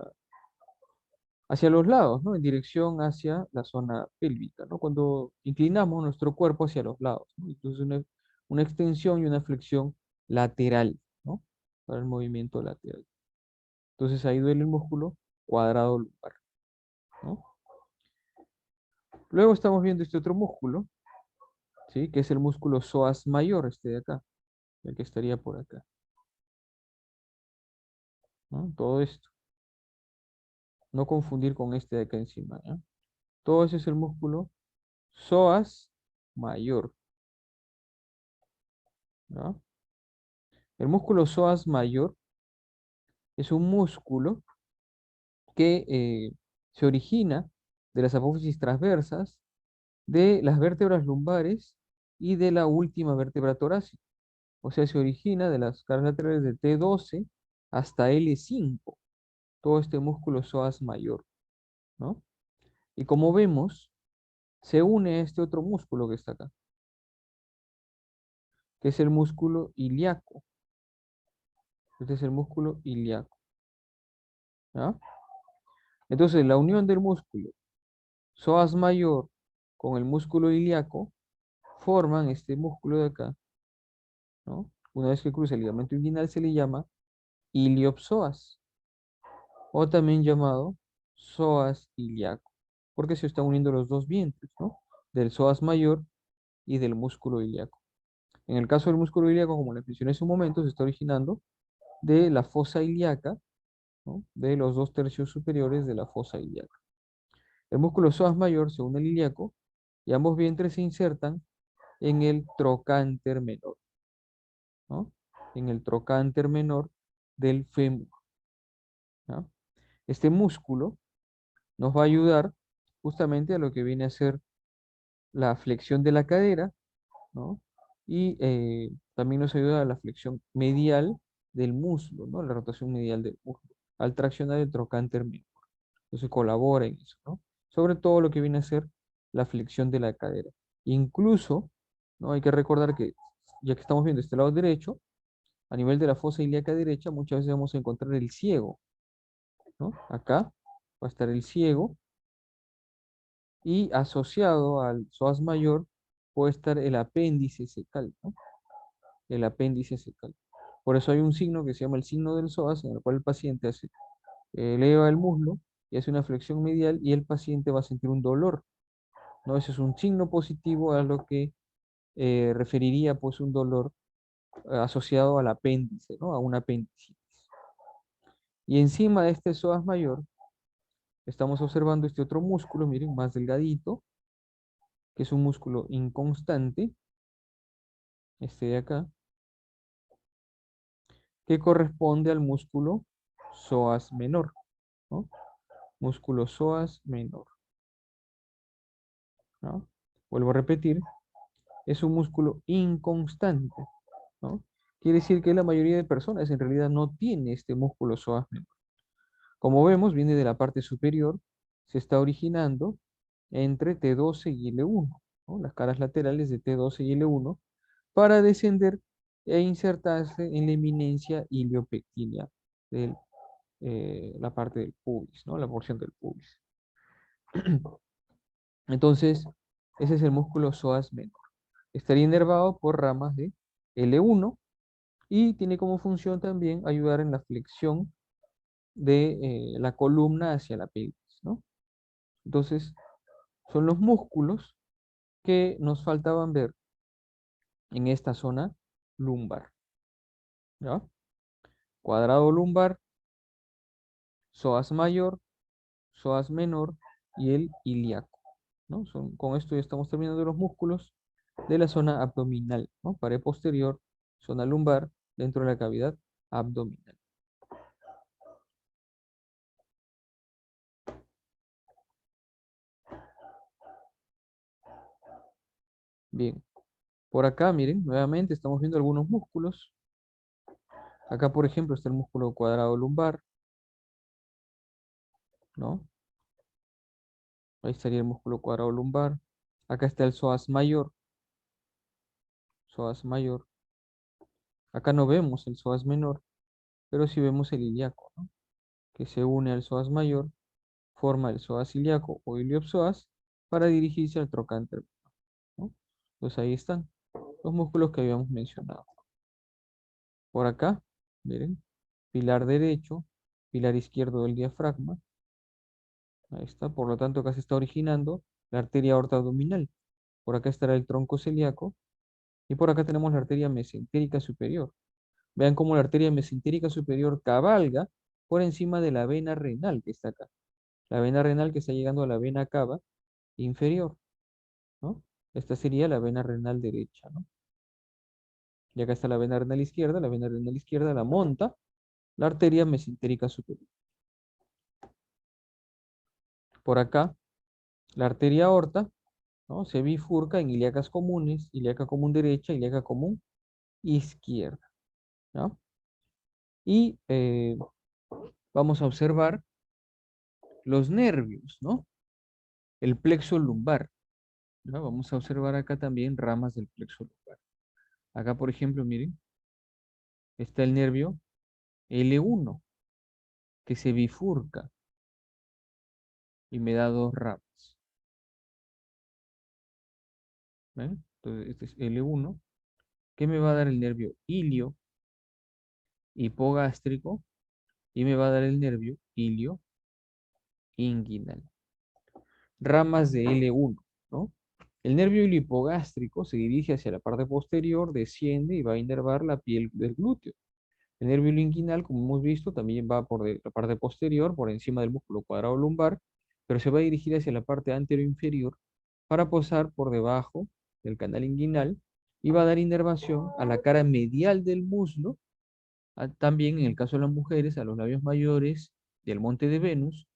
Speaker 1: hacia los lados, ¿no? En dirección hacia la zona pélvica, ¿no? Cuando inclinamos nuestro cuerpo hacia los lados, ¿no? Entonces, una extensión y una flexión lateral, ¿no? Para el movimiento lateral. Entonces, ahí duele el músculo cuadrado lumbar, ¿no? Luego estamos viendo este otro músculo, ¿sí? Que es el músculo psoas mayor, este de acá, el que estaría por acá, ¿no? Todo esto. No confundir con este de acá encima, ¿ya? Todo ese es el músculo psoas mayor, ¿no? El músculo psoas mayor es un músculo que se origina de las apófisis transversas, de las vértebras lumbares y de la última vértebra torácica. O sea, se origina de las caras laterales de T12 hasta L5, todo este músculo psoas mayor, ¿no? Y como vemos, se une a este otro músculo que está acá, que es el músculo ilíaco. Este es el músculo ilíaco, ¿ya? Entonces, la unión del músculo psoas mayor con el músculo ilíaco forman este músculo de acá, ¿no? Una vez que cruza el ligamento inguinal se le llama iliopsoas, o también llamado psoas ilíaco, porque se están uniendo los dos vientres, ¿no? Del psoas mayor y del músculo ilíaco. En el caso del músculo ilíaco, como les mencioné hace un momento, se está originando de la fosa ilíaca, ¿no? De los 2/3 superiores de la fosa ilíaca. El músculo psoas mayor se une al ilíaco y ambos vientres se insertan en el trocánter menor, ¿no? En el trocánter menor del fémur, ¿no? Este músculo nos va a ayudar justamente a lo que viene a ser la flexión de la cadera, ¿no? Y también nos ayuda a la flexión medial del muslo, ¿no? La rotación medial del muslo, al traccionar el trocánter menor. Entonces colabora en eso, ¿no? Sobre todo lo que viene a ser la flexión de la cadera. Incluso, ¿no? Hay que recordar que, ya que estamos viendo este lado derecho, a nivel de la fosa ilíaca derecha, muchas veces vamos a encontrar el ciego, ¿no? Acá va a estar el ciego y asociado al psoas mayor puede estar el apéndice secal, ¿no? El apéndice secal. Por eso hay un signo que se llama el signo del psoas, en el cual el paciente eleva el muslo y hace una flexión medial y el paciente va a sentir un dolor, ¿no? Ese es un signo positivo a lo que referiría pues un dolor asociado al apéndice, ¿no? A un apendicitis. Y encima de este psoas mayor estamos observando este otro músculo, miren, más delgadito, que es un músculo inconstante, este de acá, que corresponde al músculo psoas menor, ¿no? Músculo psoas menor, ¿no? Vuelvo a repetir, es un músculo inconstante, ¿no? Quiere decir que la mayoría de personas en realidad no tiene este músculo psoas menor. Como vemos, viene de la parte superior, se está originando entre T12 y L1, ¿no? Las caras laterales de T12 y L1, para descender e insertarse en la eminencia iliopectínea de la parte del pubis, ¿no? La porción del pubis. Entonces, ese es el músculo psoas menor. Estaría inervado por ramas de L1 y tiene como función también ayudar en la flexión de la columna hacia la pelvis, ¿no? Entonces, son los músculos que nos faltaban ver en esta zona lumbar, ¿ya? Cuadrado lumbar, psoas mayor, psoas menor y el ilíaco, ¿no? Con esto ya estamos terminando los músculos de la zona abdominal, ¿no? Pared posterior, zona lumbar, dentro de la cavidad abdominal. Bien, por acá, miren, nuevamente estamos viendo algunos músculos. Acá, por ejemplo, está el músculo cuadrado lumbar, ¿no? Ahí estaría el músculo cuadrado lumbar. Acá está el psoas mayor, psoas mayor. Acá no vemos el psoas menor, pero sí vemos el ilíaco, ¿no? Que se une al psoas mayor, forma el psoas ilíaco o iliopsoas para dirigirse al trocánter, ¿no? Entonces ahí están los músculos que habíamos mencionado. Por acá, miren, pilar derecho, pilar izquierdo del diafragma, Ahí está, por lo tanto acá se está originando la arteria aorta abdominal. Por acá estará el tronco celíaco y por acá tenemos la arteria mesentérica superior. Vean cómo la arteria mesentérica superior cabalga por encima de la vena renal que está acá. La vena renal que está llegando a la vena cava inferior, ¿no? Esta sería la vena renal derecha, ¿no? Y acá está la vena renal izquierda la monta la arteria mesentérica superior. Por acá, la arteria aorta, ¿no? Se bifurca en ilíacas comunes, ilíaca común derecha, ilíaca común izquierda, ¿no? Y vamos a observar los nervios, ¿no? El plexo lumbar, ¿no? Vamos a observar acá también ramas del plexo lumbar. Acá, por ejemplo, miren, está el nervio L1, que se bifurca y me da dos ramas. ¿Ven? Entonces, este es L1. ¿Qué me va a dar el nervio ilio hipogástrico? Y me va a dar el nervio ilio inguinal. Ramas de L1, ¿no? El nervio ilio hipogástrico se dirige hacia la parte posterior, desciende y va a inervar la piel del glúteo. El nervio inguinal, como hemos visto, también va por la parte posterior, por encima del músculo cuadrado lumbar, pero se va a dirigir hacia la parte anteroinferior para posar por debajo del canal inguinal y va a dar inervación a la cara medial del muslo, también en el caso de las mujeres, a los labios mayores y el monte de Venus,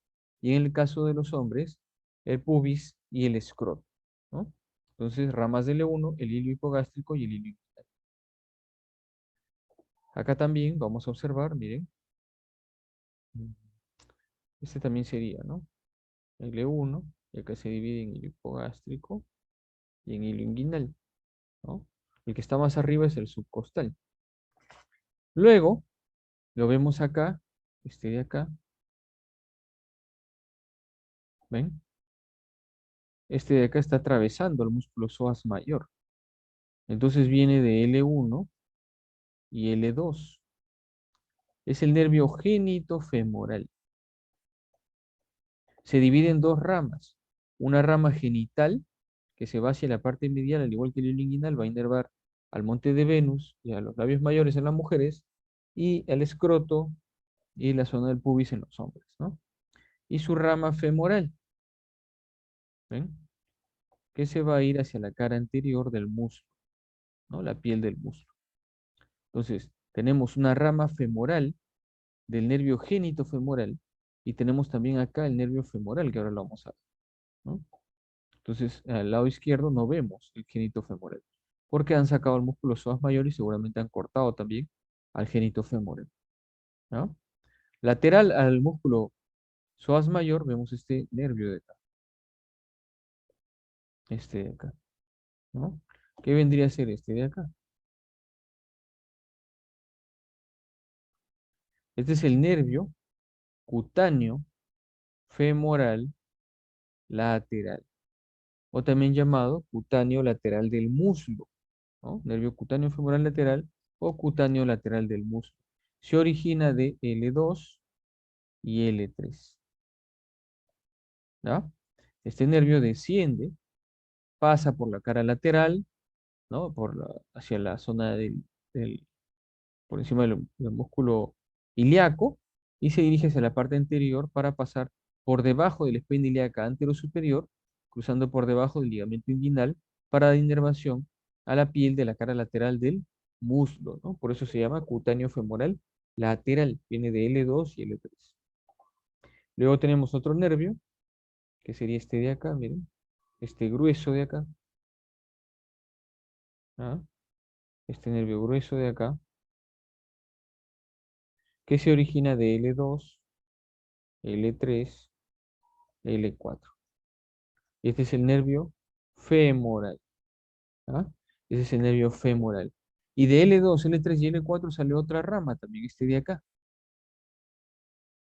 Speaker 1: y en el caso de los hombres, el pubis y el escroto, ¿no? Entonces, ramas del L1, el hilio hipogástrico y el hilio inguinal. Acá también vamos a observar, miren, este también sería, ¿no? L1, y acá se divide en hilo hipogástrico y en hilo inguinal, ¿no? El que está más arriba es el subcostal. Luego, lo vemos acá, este de acá, ¿ven? Este de acá está atravesando el músculo psoas mayor. Entonces viene de L1 y L2. Es el nervio genitofemoral. Se divide en dos ramas. Una rama genital, que se va hacia la parte medial, al igual que el hilo inguinal, va a inervar al monte de Venus y a los labios mayores en las mujeres, y el escroto y la zona del pubis en los hombres, ¿no? Y su rama femoral, ¿ven? Que se va a ir hacia la cara anterior del muslo, ¿no? La piel del muslo. Entonces, tenemos una rama femoral del nervio genitofemoral y tenemos también acá el nervio femoral, que ahora lo vamos a ver, ¿no? Entonces, al lado izquierdo no vemos el genitofemoral, porque han sacado el músculo psoas mayor y seguramente han cortado también al genitofemoral, ¿no? Lateral al músculo psoas mayor vemos este nervio de acá, este de acá, ¿no? ¿Qué vendría a ser este de acá? Este es el nervio cutáneo femoral lateral, o también llamado cutáneo lateral del muslo, ¿no? Nervio cutáneo femoral lateral o cutáneo lateral del muslo. Se origina de L2 y L3, ¿ya? Este nervio desciende, pasa por la cara lateral, ¿no? Hacia la zona por encima del músculo ilíaco y se dirige hacia la parte anterior para pasar por debajo de la espina ilíaca anterosuperior, cruzando por debajo del ligamento inguinal para dar inervación a la piel de la cara lateral del muslo, ¿no? Por eso se llama cutáneo femoral lateral, viene de L2 y L3. Luego tenemos otro nervio, que sería este de acá, miren, este grueso de acá, ¿ah? Este nervio grueso de acá, que se origina de L2, L3, L4. Este es el nervio femoral, ¿ah? Ese es el nervio femoral. Y de L2, L3 y L4 sale otra rama también, este de acá,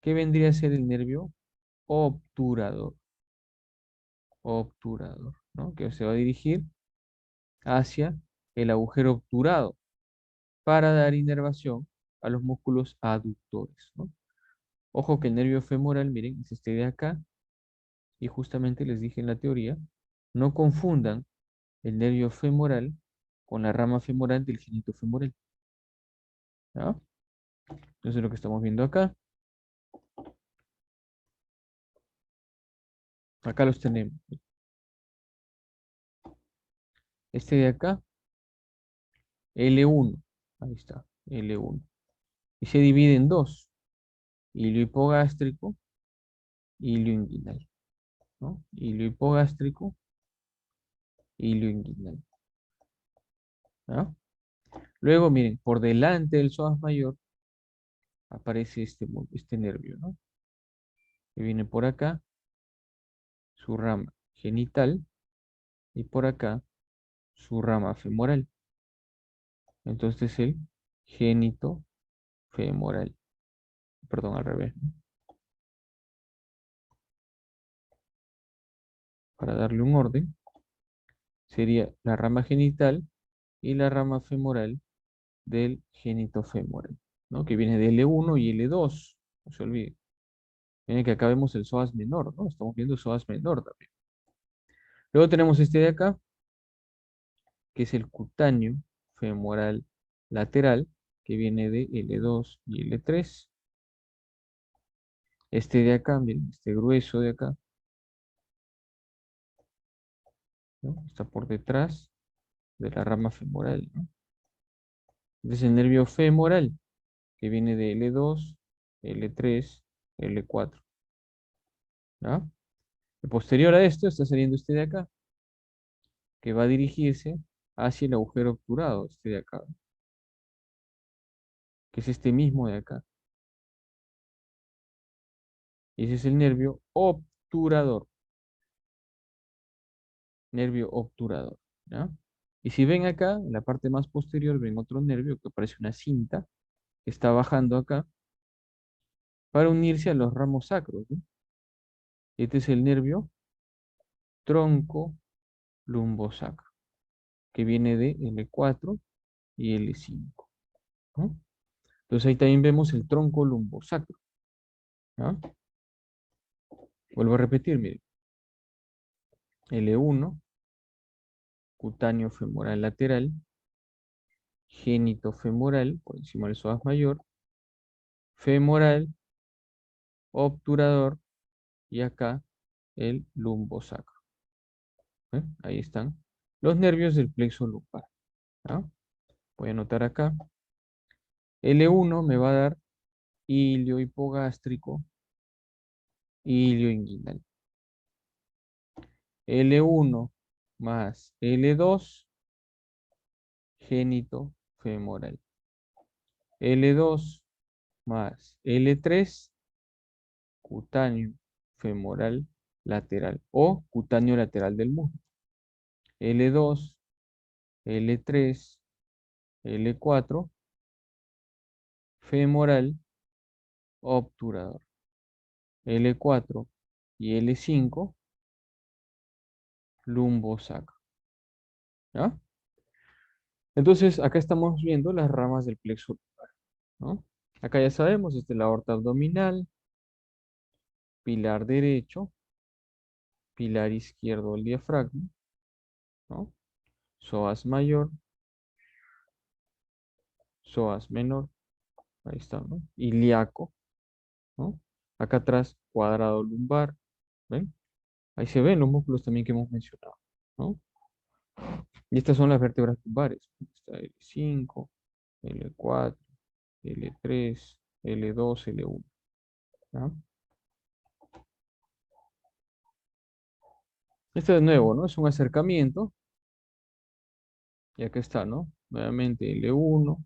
Speaker 1: que vendría a ser el nervio obturador, obturador, ¿no? Que se va a dirigir hacia el agujero obturado para dar inervación a los músculos aductores, ¿no? Ojo que el nervio femoral, miren, es este de acá, Y justamente les dije en la teoría, no confundan el nervio femoral con la rama femoral del génito femoral. ¿Ya? Entonces lo que estamos viendo acá, acá los tenemos. Este de acá, L1, ahí está, L1. Y se divide en dos, hilo hipogástrico, hilo inguinal, ¿no? Hilo hipogástrico, hilo inguinal. ¿Ya? Luego, miren, por delante del psoas mayor aparece este nervio, ¿no? Que viene por acá, su rama genital, y por acá, su rama femoral. Entonces el génito femoral. Perdón, al revés, ¿no? Para darle un orden, sería la rama genital y la rama femoral del génito femoral, ¿no? Que viene de L1 y L2, no se olvide. Miren que acá vemos el psoas menor, ¿no? Estamos viendo el psoas menor también. Luego tenemos este de acá, que es el cutáneo femoral lateral, que viene de L2 y L3. Este de acá, miren, este grueso de acá, ¿no? Está por detrás de la rama femoral, ¿no? Este es el nervio femoral, que viene de L2, L3, L4, ¿ya? Y posterior a esto está saliendo este de acá, que va a dirigirse hacia el agujero obturado, este de acá, que es este mismo de acá. Y ese es el nervio obturador. Nervio obturador, ¿ya? Y si ven acá, en la parte más posterior, ven otro nervio que parece una cinta, que está bajando acá, para unirse a los ramos sacros, ¿no? Este es el nervio tronco lumbosacro, que viene de L4 y L5, ¿no? Entonces ahí también vemos el tronco lumbosacro, ¿ya? Vuelvo a repetir, miren. L1, cutáneo femoral lateral, génito femoral, por encima del psoas mayor, femoral, obturador, y acá el lumbosacro. ¿Eh? Ahí están los nervios del plexo lumbar, ¿ya? Voy a anotar acá. L1 me va a dar ilio hipogástrico, ilio inguinal. L1 más L2, génito femoral. L2 más L3, cutáneo femoral lateral o cutáneo lateral del muslo. L2, L3, L4, femoral obturador. L4 y L5, lumbosacro. ¿Ya? Entonces, acá estamos viendo las ramas del plexo lumbar, ¿no? Acá ya sabemos, esta es la aorta abdominal, pilar derecho, pilar izquierdo del diafragma, ¿no? Psoas mayor, psoas menor, ahí está, ¿no? Ilíaco, ¿no? Acá atrás, cuadrado lumbar, ¿ven? Ahí se ven los músculos también que hemos mencionado, ¿no? Y estas son las vértebras lumbares. Está L5, L4, L3, L2, L1, ¿ya? Este de nuevo, ¿no? Es un acercamiento. Y acá está, ¿no? Nuevamente L1,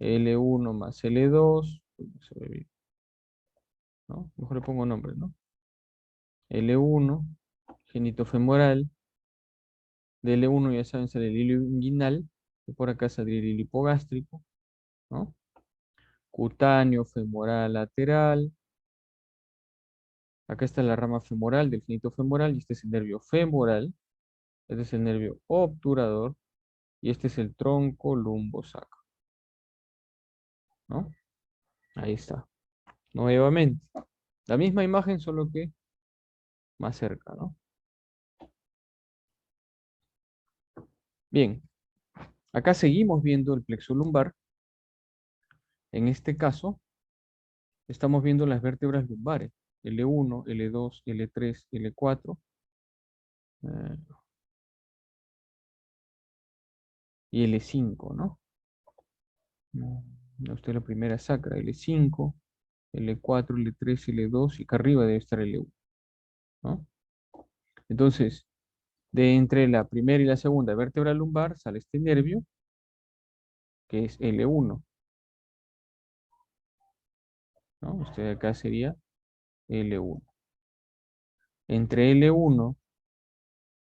Speaker 1: L1 más L2. Uy, no se ve bien, ¿no? Mejor le pongo nombre, ¿no? L1, génito femoral. De L1 ya saben, sale el hilo inguinal. Y por acá saldría el hilo hipogástrico, ¿no? Cutáneo femoral lateral. Acá está la rama femoral del génito femoral y este es el nervio femoral. Este es el nervio obturador y este es el tronco lumbosacro, ¿no? Ahí está. Nuevamente, la misma imagen, solo que más cerca, ¿no? Bien, acá seguimos viendo el plexo lumbar. En este caso, estamos viendo las vértebras lumbares, L1, L2, L3, L4 eh, y L5, ¿no? Esta es la primera sacra, L5, L4, L3, L2 y acá arriba debe estar L1, ¿no? Entonces, de entre la primera y la segunda vértebra lumbar sale este nervio, que es L1, ¿no? Este de acá sería L1. Entre L1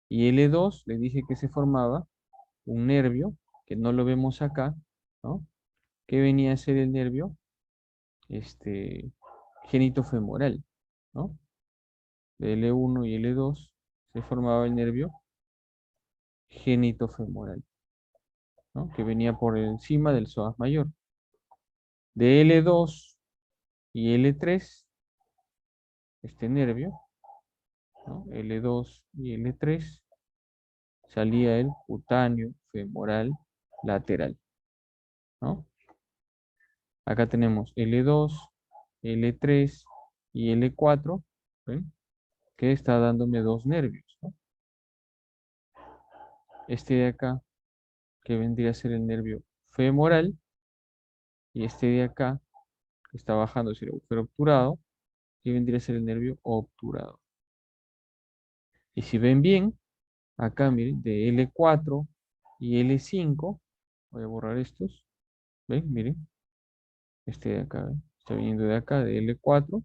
Speaker 1: y L2 le dije que se formaba un nervio, que no lo vemos acá, ¿no? Que venía a ser el nervio genitofemoral, ¿no? De L1 y L2 se formaba el nervio genitofemoral, ¿no? Que venía por encima del psoas mayor. De L2 y L3, este nervio, ¿no? L2 y L3, salía el cutáneo femoral lateral, ¿no? Acá tenemos L2, L3 y L4, ¿ven? Que está dándome dos nervios, ¿no? Este de acá, que vendría a ser el nervio femoral, y este de acá, que está bajando hacia el agujero obturado, que vendría a ser el nervio obturado. Y si ven bien, acá miren, de L4 y L5, voy a borrar estos, ¿ven? Miren, este de acá, ¿ven? Está viniendo de acá, de L4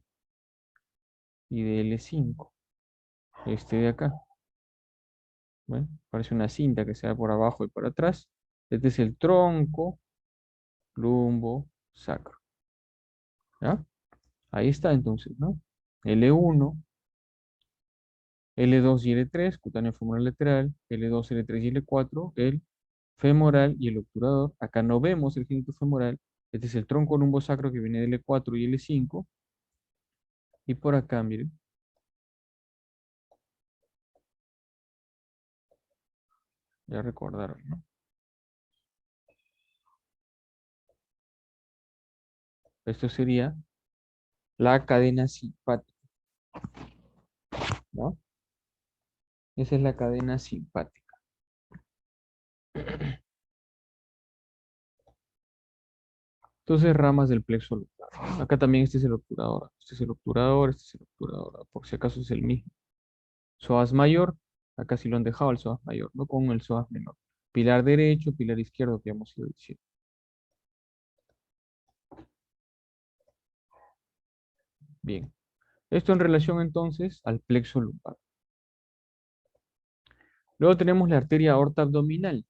Speaker 1: y de L5, este de acá. Bueno, parece una cinta que se va por abajo y por atrás. Este es el tronco lumbo sacro. ¿Ya? Ahí está entonces, ¿no? L1, L2 y L3, cutáneo femoral lateral, L2, L3 y L4, el femoral y el obturador. Acá no vemos el genito femoral. Este es el tronco lumbo sacro que viene de L4 y L5. Y por acá, miren, ya recordaron, ¿no? Esto sería la cadena simpática, ¿no? Esa es la cadena simpática. Entonces, ramas del plexo lumbar. Acá también este es el obturador. Este es el obturador, este es el obturador. Por si acaso es el mismo. Psoas mayor. Acá sí lo han dejado el psoas mayor, no con el psoas menor. Pilar derecho, pilar izquierdo que hemos ido diciendo. Bien. Esto en relación entonces al plexo lumbar. Luego tenemos la arteria aorta abdominal.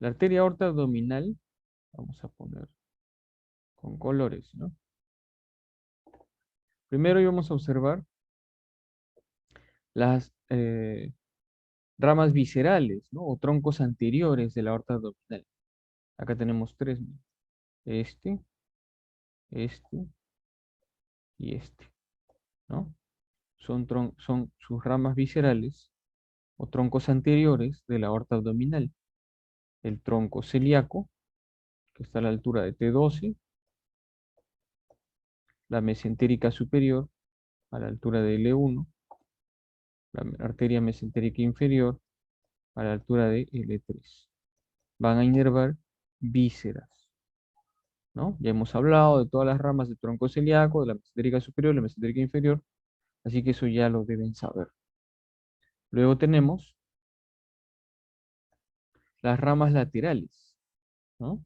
Speaker 1: La arteria aorta abdominal, vamos a poner con colores, ¿no? Primero íbamos a observar las ramas viscerales, ¿no? O troncos anteriores de la aorta abdominal. Acá tenemos tres, ¿no? Este, este y este, ¿no? Son sus ramas viscerales o troncos anteriores de la aorta abdominal. El tronco celíaco, que está a la altura de T12, la mesentérica superior, a la altura de L1, la arteria mesentérica inferior, a la altura de L3. Van a inervar vísceras, ¿no? Ya hemos hablado de todas las ramas del tronco celíaco, de la mesentérica superior, la mesentérica inferior, así que eso ya lo deben saber. Luego tenemos las ramas laterales, ¿no?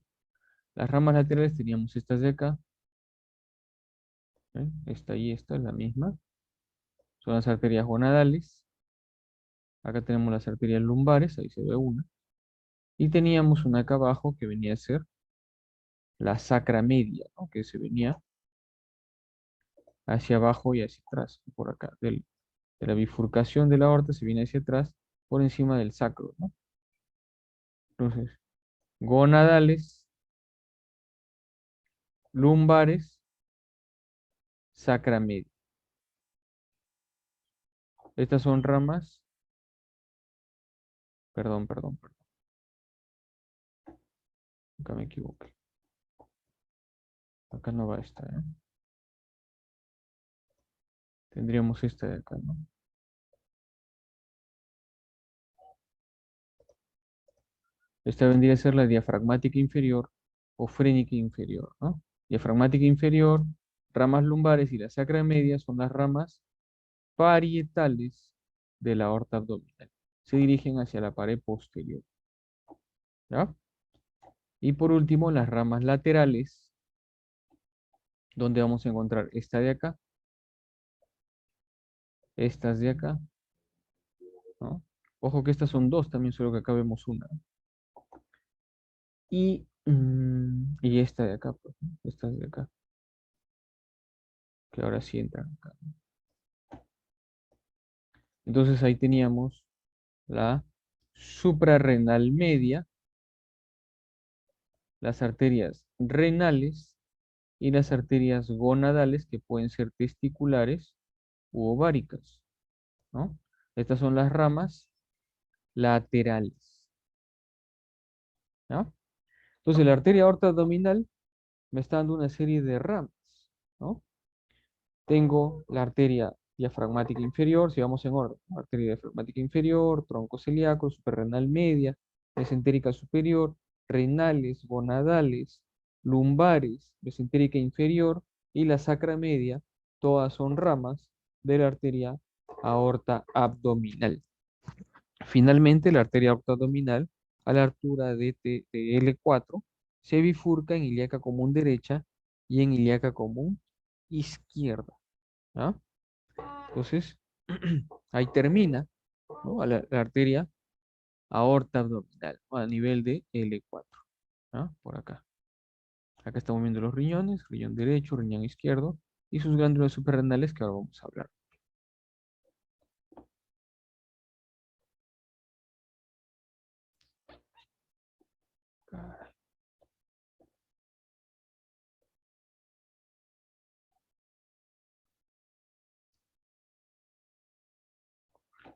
Speaker 1: Las ramas laterales teníamos estas de acá, ¿ven? Esta y esta es la misma. Son las arterias gonadales. Acá tenemos las arterias lumbares, ahí se ve una. Y teníamos una acá abajo que venía a ser la sacra media, ¿no? Que se venía hacia abajo y hacia atrás, por acá. De la bifurcación de la aorta se viene hacia atrás por encima del sacro, ¿no? Entonces, gonadales, lumbares, sacra media. Estas son ramas. Perdón. Acá me equivoqué. Acá no va esta, ¿eh? Tendríamos esta de acá, ¿no? Esta vendría a ser la diafragmática inferior o frénica inferior, ¿no? Diafragmática inferior, ramas lumbares y la sacra media son las ramas parietales de la aorta abdominal. Se dirigen hacia la pared posterior, ¿ya? Y por último, las ramas laterales, donde vamos a encontrar esta de acá, estas de acá, ¿no? Ojo que estas son dos, también solo que acá vemos una. Y esta de acá, pues, ¿no? Estas de acá, que ahora sí entran acá. Entonces ahí teníamos la suprarrenal media, las arterias renales y las arterias gonadales, que pueden ser testiculares u ováricas, ¿no? Estas son las ramas laterales, ¿ya? Entonces la arteria aorta abdominal me está dando una serie de ramas, ¿no? Tengo la arteria diafragmática inferior, si vamos en orden, ¿no? Arteria diafragmática inferior, tronco celíaco, suprarrenal media, mesentérica superior, renales, gonadales, lumbares, mesentérica inferior y la sacra media, todas son ramas de la arteria aorta abdominal. Finalmente, la arteria aorta abdominal, a la altura de L4, se bifurca en ilíaca común derecha y en ilíaca común izquierda, ¿ah? Entonces, ahí termina, ¿no? La arteria aorta abdominal, ¿no? A nivel de L4, ¿ah? Por acá. Acá estamos viendo los riñones, riñón derecho, riñón izquierdo y sus glándulas suprarrenales que ahora vamos a hablar.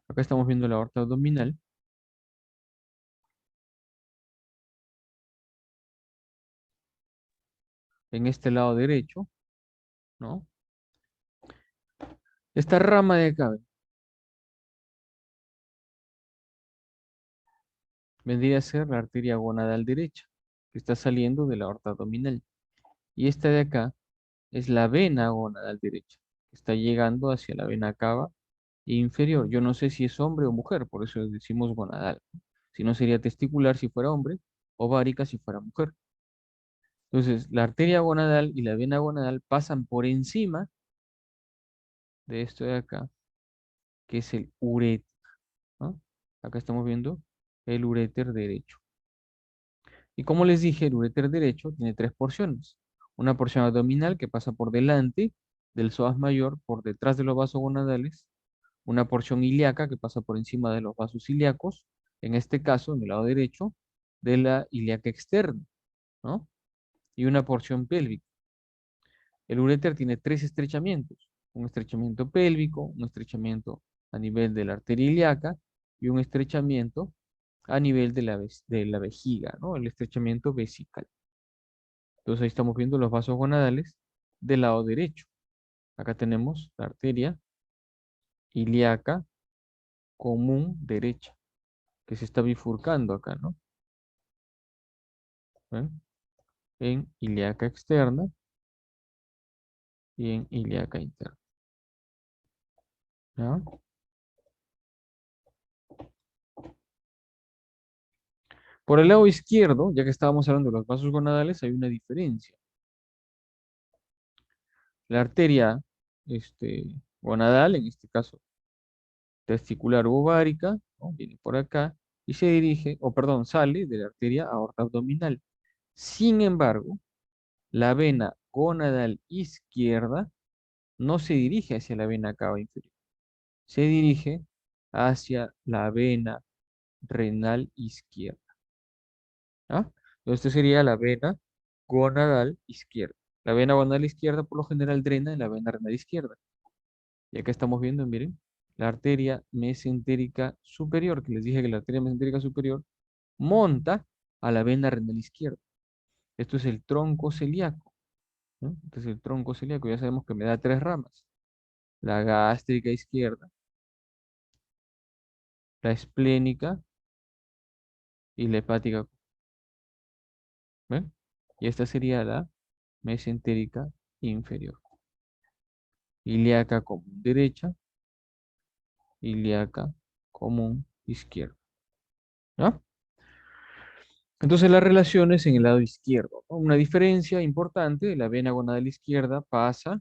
Speaker 1: Acá estamos viendo la aorta abdominal. En este lado derecho, ¿no? Esta rama de acá vendría a ser la arteria gonadal derecha, que está saliendo de la aorta abdominal. Y esta de acá es la vena gonadal derecha, que está llegando hacia la vena cava inferior. Yo no sé si es hombre o mujer, por eso decimos gonadal. Si no sería testicular si fuera hombre, ovárica si fuera mujer. Entonces, la arteria gonadal y la vena gonadal pasan por encima de esto de acá, que es el uréter, ¿no? Acá estamos viendo el uréter derecho. Y como les dije, el uréter derecho tiene tres porciones. Una porción abdominal que pasa por delante del psoas mayor, por detrás de los vasos gonadales. Una porción ilíaca que pasa por encima de los vasos ilíacos. En este caso, en el lado derecho, de la ilíaca externa, ¿no? Y una porción pélvica. El uréter tiene tres estrechamientos. Un estrechamiento pélvico, un estrechamiento a nivel de la arteria ilíaca y un estrechamiento a nivel de la vejiga, ¿no? El estrechamiento vesical. Entonces ahí estamos viendo los vasos gonadales del lado derecho. Acá tenemos la arteria ilíaca común derecha, que se está bifurcando acá, ¿no? ¿Ven? En ilíaca externa y en ilíaca interna. ¿Ya? Por el lado izquierdo, ya que estábamos hablando de los vasos gonadales, hay una diferencia. La arteria gonadal, en este caso testicular u ovárica, ¿no? Viene por acá y se dirige, o perdón, sale de la arteria aorta abdominal. Sin embargo, la vena gonadal izquierda no se dirige hacia la vena cava inferior, se dirige hacia la vena renal izquierda, ¿ah? Entonces, esta sería la vena gonadal izquierda. La vena gonadal izquierda por lo general drena en la vena renal izquierda. Y acá estamos viendo, miren, la arteria mesentérica superior, que les dije que la arteria mesentérica superior monta a la vena renal izquierda. Esto es el tronco celíaco, ¿no? Este es el tronco celíaco, ya sabemos que me da 3 ramas. La gástrica izquierda, la esplénica y la hepática. ¿Ven? Y esta sería la mesentérica inferior. Ilíaca común derecha, ilíaca común izquierda. ¿Ya? Entonces las relaciones en el lado izquierdo, ¿no? Una diferencia importante, la vena gonadal izquierda pasa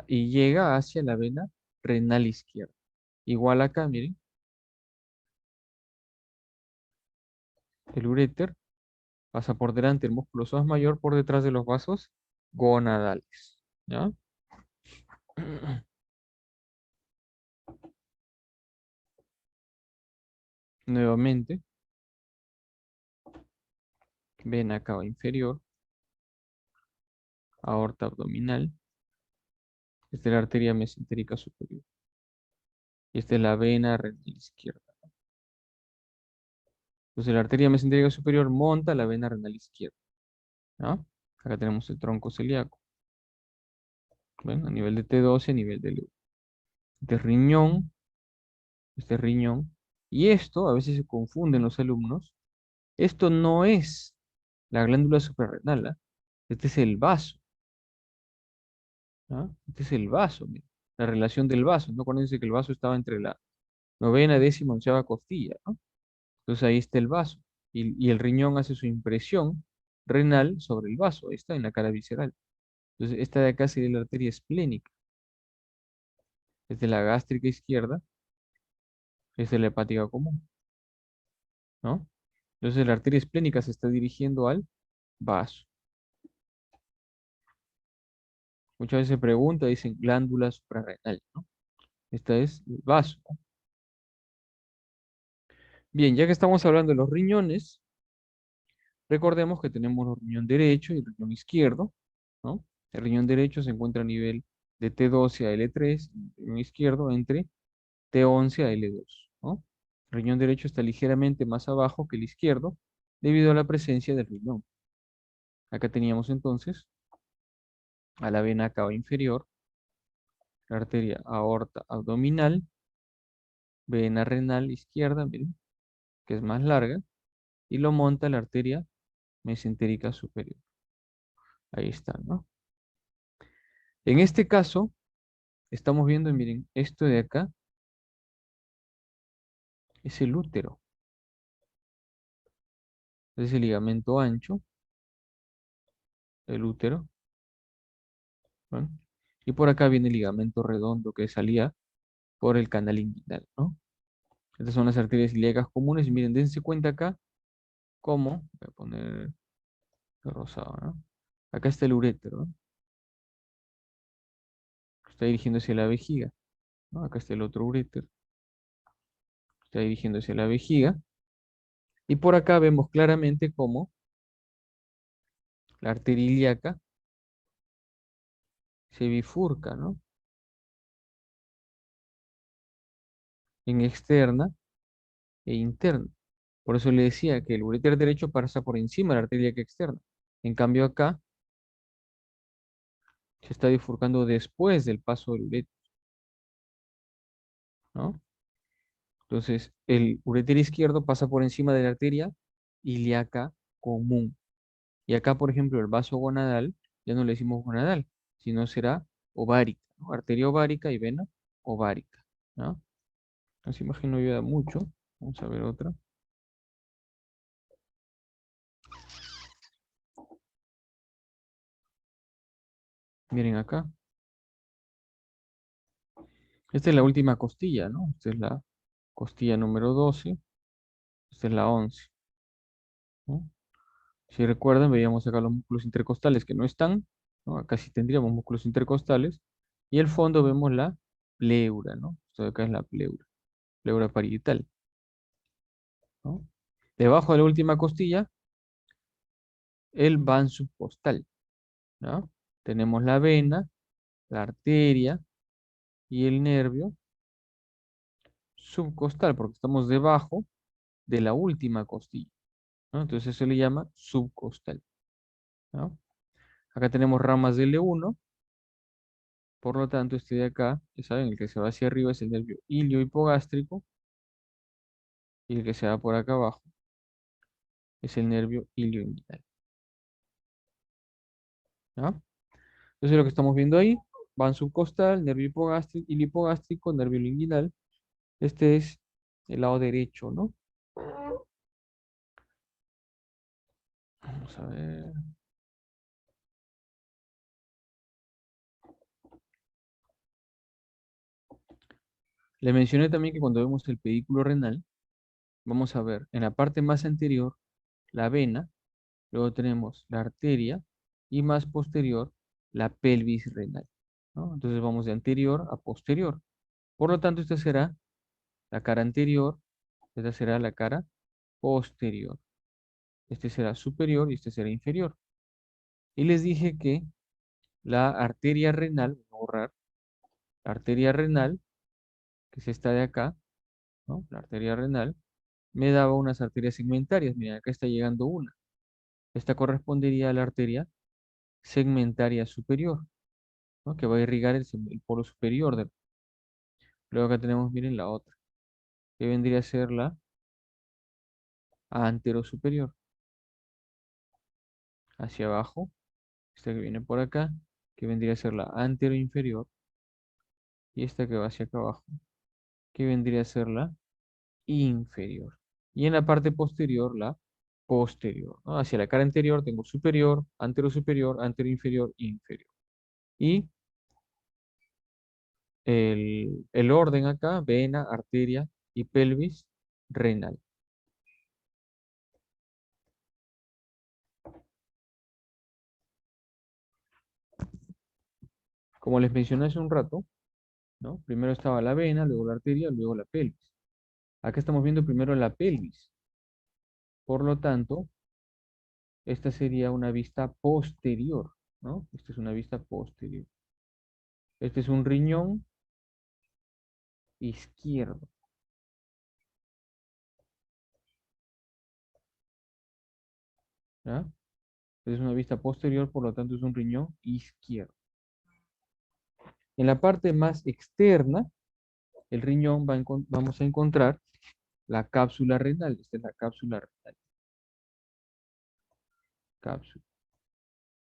Speaker 1: y llega hacia la vena renal izquierda. Igual acá, miren, el uréter pasa por delante el músculo psoas mayor por detrás de los vasos gonadales. ¿Ya? Nuevamente, vena cava inferior, aorta abdominal. Esta es la arteria mesentérica superior. Y esta es la vena renal izquierda. Entonces la arteria mesentérica superior monta la vena renal izquierda. ¿Ya? Acá tenemos el tronco celíaco. ¿Ven? A nivel de T12, a nivel de L1. Este riñón. Y esto, a veces se confunden los alumnos. Esto no es la glándula suprarrenal, ¿ah? Este es el vaso. ¿Ah? Este es el vaso, mira. La relación del vaso. ¿No? Acuérdense que el vaso estaba entre la novena, décima, onceava costilla, ¿no? Entonces ahí está el vaso. Y el riñón hace su impresión renal sobre el vaso. Ahí está, en la cara visceral. Entonces esta de acá sería la arteria esplénica. Esta es la gástrica izquierda. Esta es la hepática común, ¿no? Entonces la arteria esplénica se está dirigiendo al vaso. Muchas veces se pregunta, dicen glándula suprarrenal, ¿no? Esta es el vaso, ¿no? Bien, ya que estamos hablando de los riñones, recordemos que tenemos el riñón derecho y el riñón izquierdo, ¿no? El riñón derecho se encuentra a nivel de T12 a L3, y el riñón izquierdo entre T11 a L2, ¿no? El riñón derecho está ligeramente más abajo que el izquierdo debido a la presencia del riñón. Acá teníamos entonces a la vena cava inferior, la arteria aorta abdominal, vena renal izquierda, miren, que es más larga, y lo monta la arteria mesentérica superior. Ahí está, ¿no? En este caso, estamos viendo, miren, esto de acá es el útero. Es el ligamento ancho, el útero. ¿No? Y por acá viene el ligamento redondo que salía por el canal inguinal, ¿no? Estas son las arterias ilíacas comunes. Y miren, dense cuenta acá cómo, voy a poner el rosado, ¿no? Acá está el urétero, ¿no? Está dirigiéndose a la vejiga, ¿no? Acá está el otro urétero. Está dirigiéndose a la vejiga. Y por acá vemos claramente cómo la arteria ilíaca se bifurca, ¿no? En externa e interna. Por eso le decía que el uréter derecho pasa por encima de la arteria ilíaca externa. En cambio acá se está bifurcando después del paso del uréter, ¿no? Entonces, el uréter izquierdo pasa por encima de la arteria ilíaca común. Y acá, por ejemplo, el vaso gonadal, ya no le decimos gonadal, sino será ovárica, ¿no? Arteria ovárica y vena ovárica, ¿no? Esa imagen no ayuda mucho. Vamos a ver otra. Miren acá. Esta es la última costilla, ¿no? Esta es la costilla número 12. Esta es la 11, ¿no? Si recuerdan, veíamos acá los músculos intercostales que no están, ¿no? Acá sí tendríamos músculos intercostales. Y al fondo vemos la pleura, ¿no? Esto de acá es la pleura, pleura parietal, ¿no? Debajo de la última costilla, el van subcostal, ¿no? Tenemos la vena, la arteria y el nervio subcostal, porque estamos debajo de la última costilla, ¿no? Entonces se le llama subcostal, ¿no? Acá tenemos ramas de L1, por lo tanto este de acá, ya saben, el que se va hacia arriba es el nervio iliohipogástrico y el que se va por acá abajo es el nervio ilioinguinal, ¿no? Entonces lo que estamos viendo ahí, van subcostal, nervio hipogástrico, iliohipogástrico, nervio inguinal. Este es el lado derecho, ¿no? Vamos a ver. Le mencioné también que cuando vemos el pedículo renal, vamos a ver en la parte más anterior la vena, luego tenemos la arteria y más posterior la pelvis renal, ¿no? Entonces vamos de anterior a posterior. Por lo tanto, esta será la cara anterior, esta será la cara posterior. Este será superior y este será inferior. Y les dije que la arteria renal, voy a borrar, la arteria renal, que es esta de acá, ¿no? La arteria renal, me daba unas arterias segmentarias. Miren, acá está llegando una. Esta correspondería a la arteria segmentaria superior, ¿no? Que va a irrigar el polo superior. Luego acá tenemos, miren, la otra, que vendría a ser la anterosuperior. Hacia abajo, esta que viene por acá, que vendría a ser la anteroinferior. Y esta que va hacia acá abajo, que vendría a ser la inferior. Y en la parte posterior, la posterior, ¿no? Hacia la cara anterior tengo superior, anterosuperior, anteroinferior, inferior. Y el orden acá, vena, arteria y pelvis renal. Como les mencioné hace un rato, ¿no? Primero estaba la vena, luego la arteria, luego la pelvis. Acá estamos viendo primero la pelvis. Por lo tanto, esta sería una vista posterior, ¿no? Esta es una vista posterior. Este es un riñón izquierdo. ¿Ya? Es una vista posterior, por lo tanto es un riñón izquierdo. En la parte más externa, el riñón vamos a encontrar la cápsula renal. Esta es la cápsula renal. Cápsula.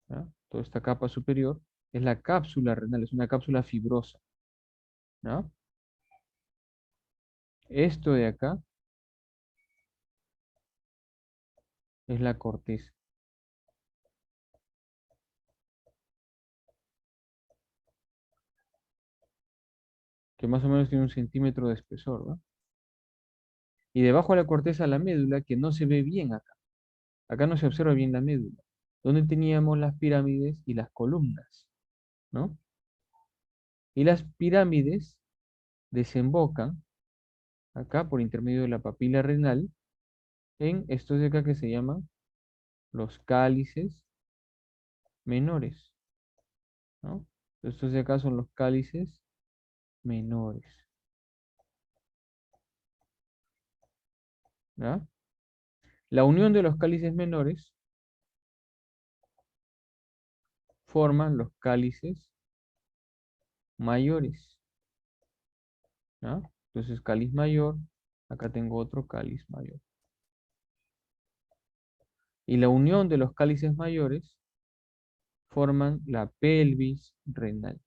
Speaker 1: ¿Ya? Toda esta capa superior es la cápsula renal, es una cápsula fibrosa. ¿Ya? Esto de acá es la corteza, que más o menos tiene 1 centímetro de espesor, ¿no? Y debajo de la corteza la médula, que no se ve bien acá. Acá no se observa bien la médula, donde teníamos las pirámides y las columnas, ¿no? Y las pirámides desembocan acá por intermedio de la papila renal en estos de acá que se llaman los cálices menores, ¿no? Estos de acá son los cálices menores, ¿ya? La unión de los cálices menores forman los cálices mayores, ¿ya? Entonces cáliz mayor, acá tengo otro cáliz mayor. Y la unión de los cálices mayores forman la pelvis renal,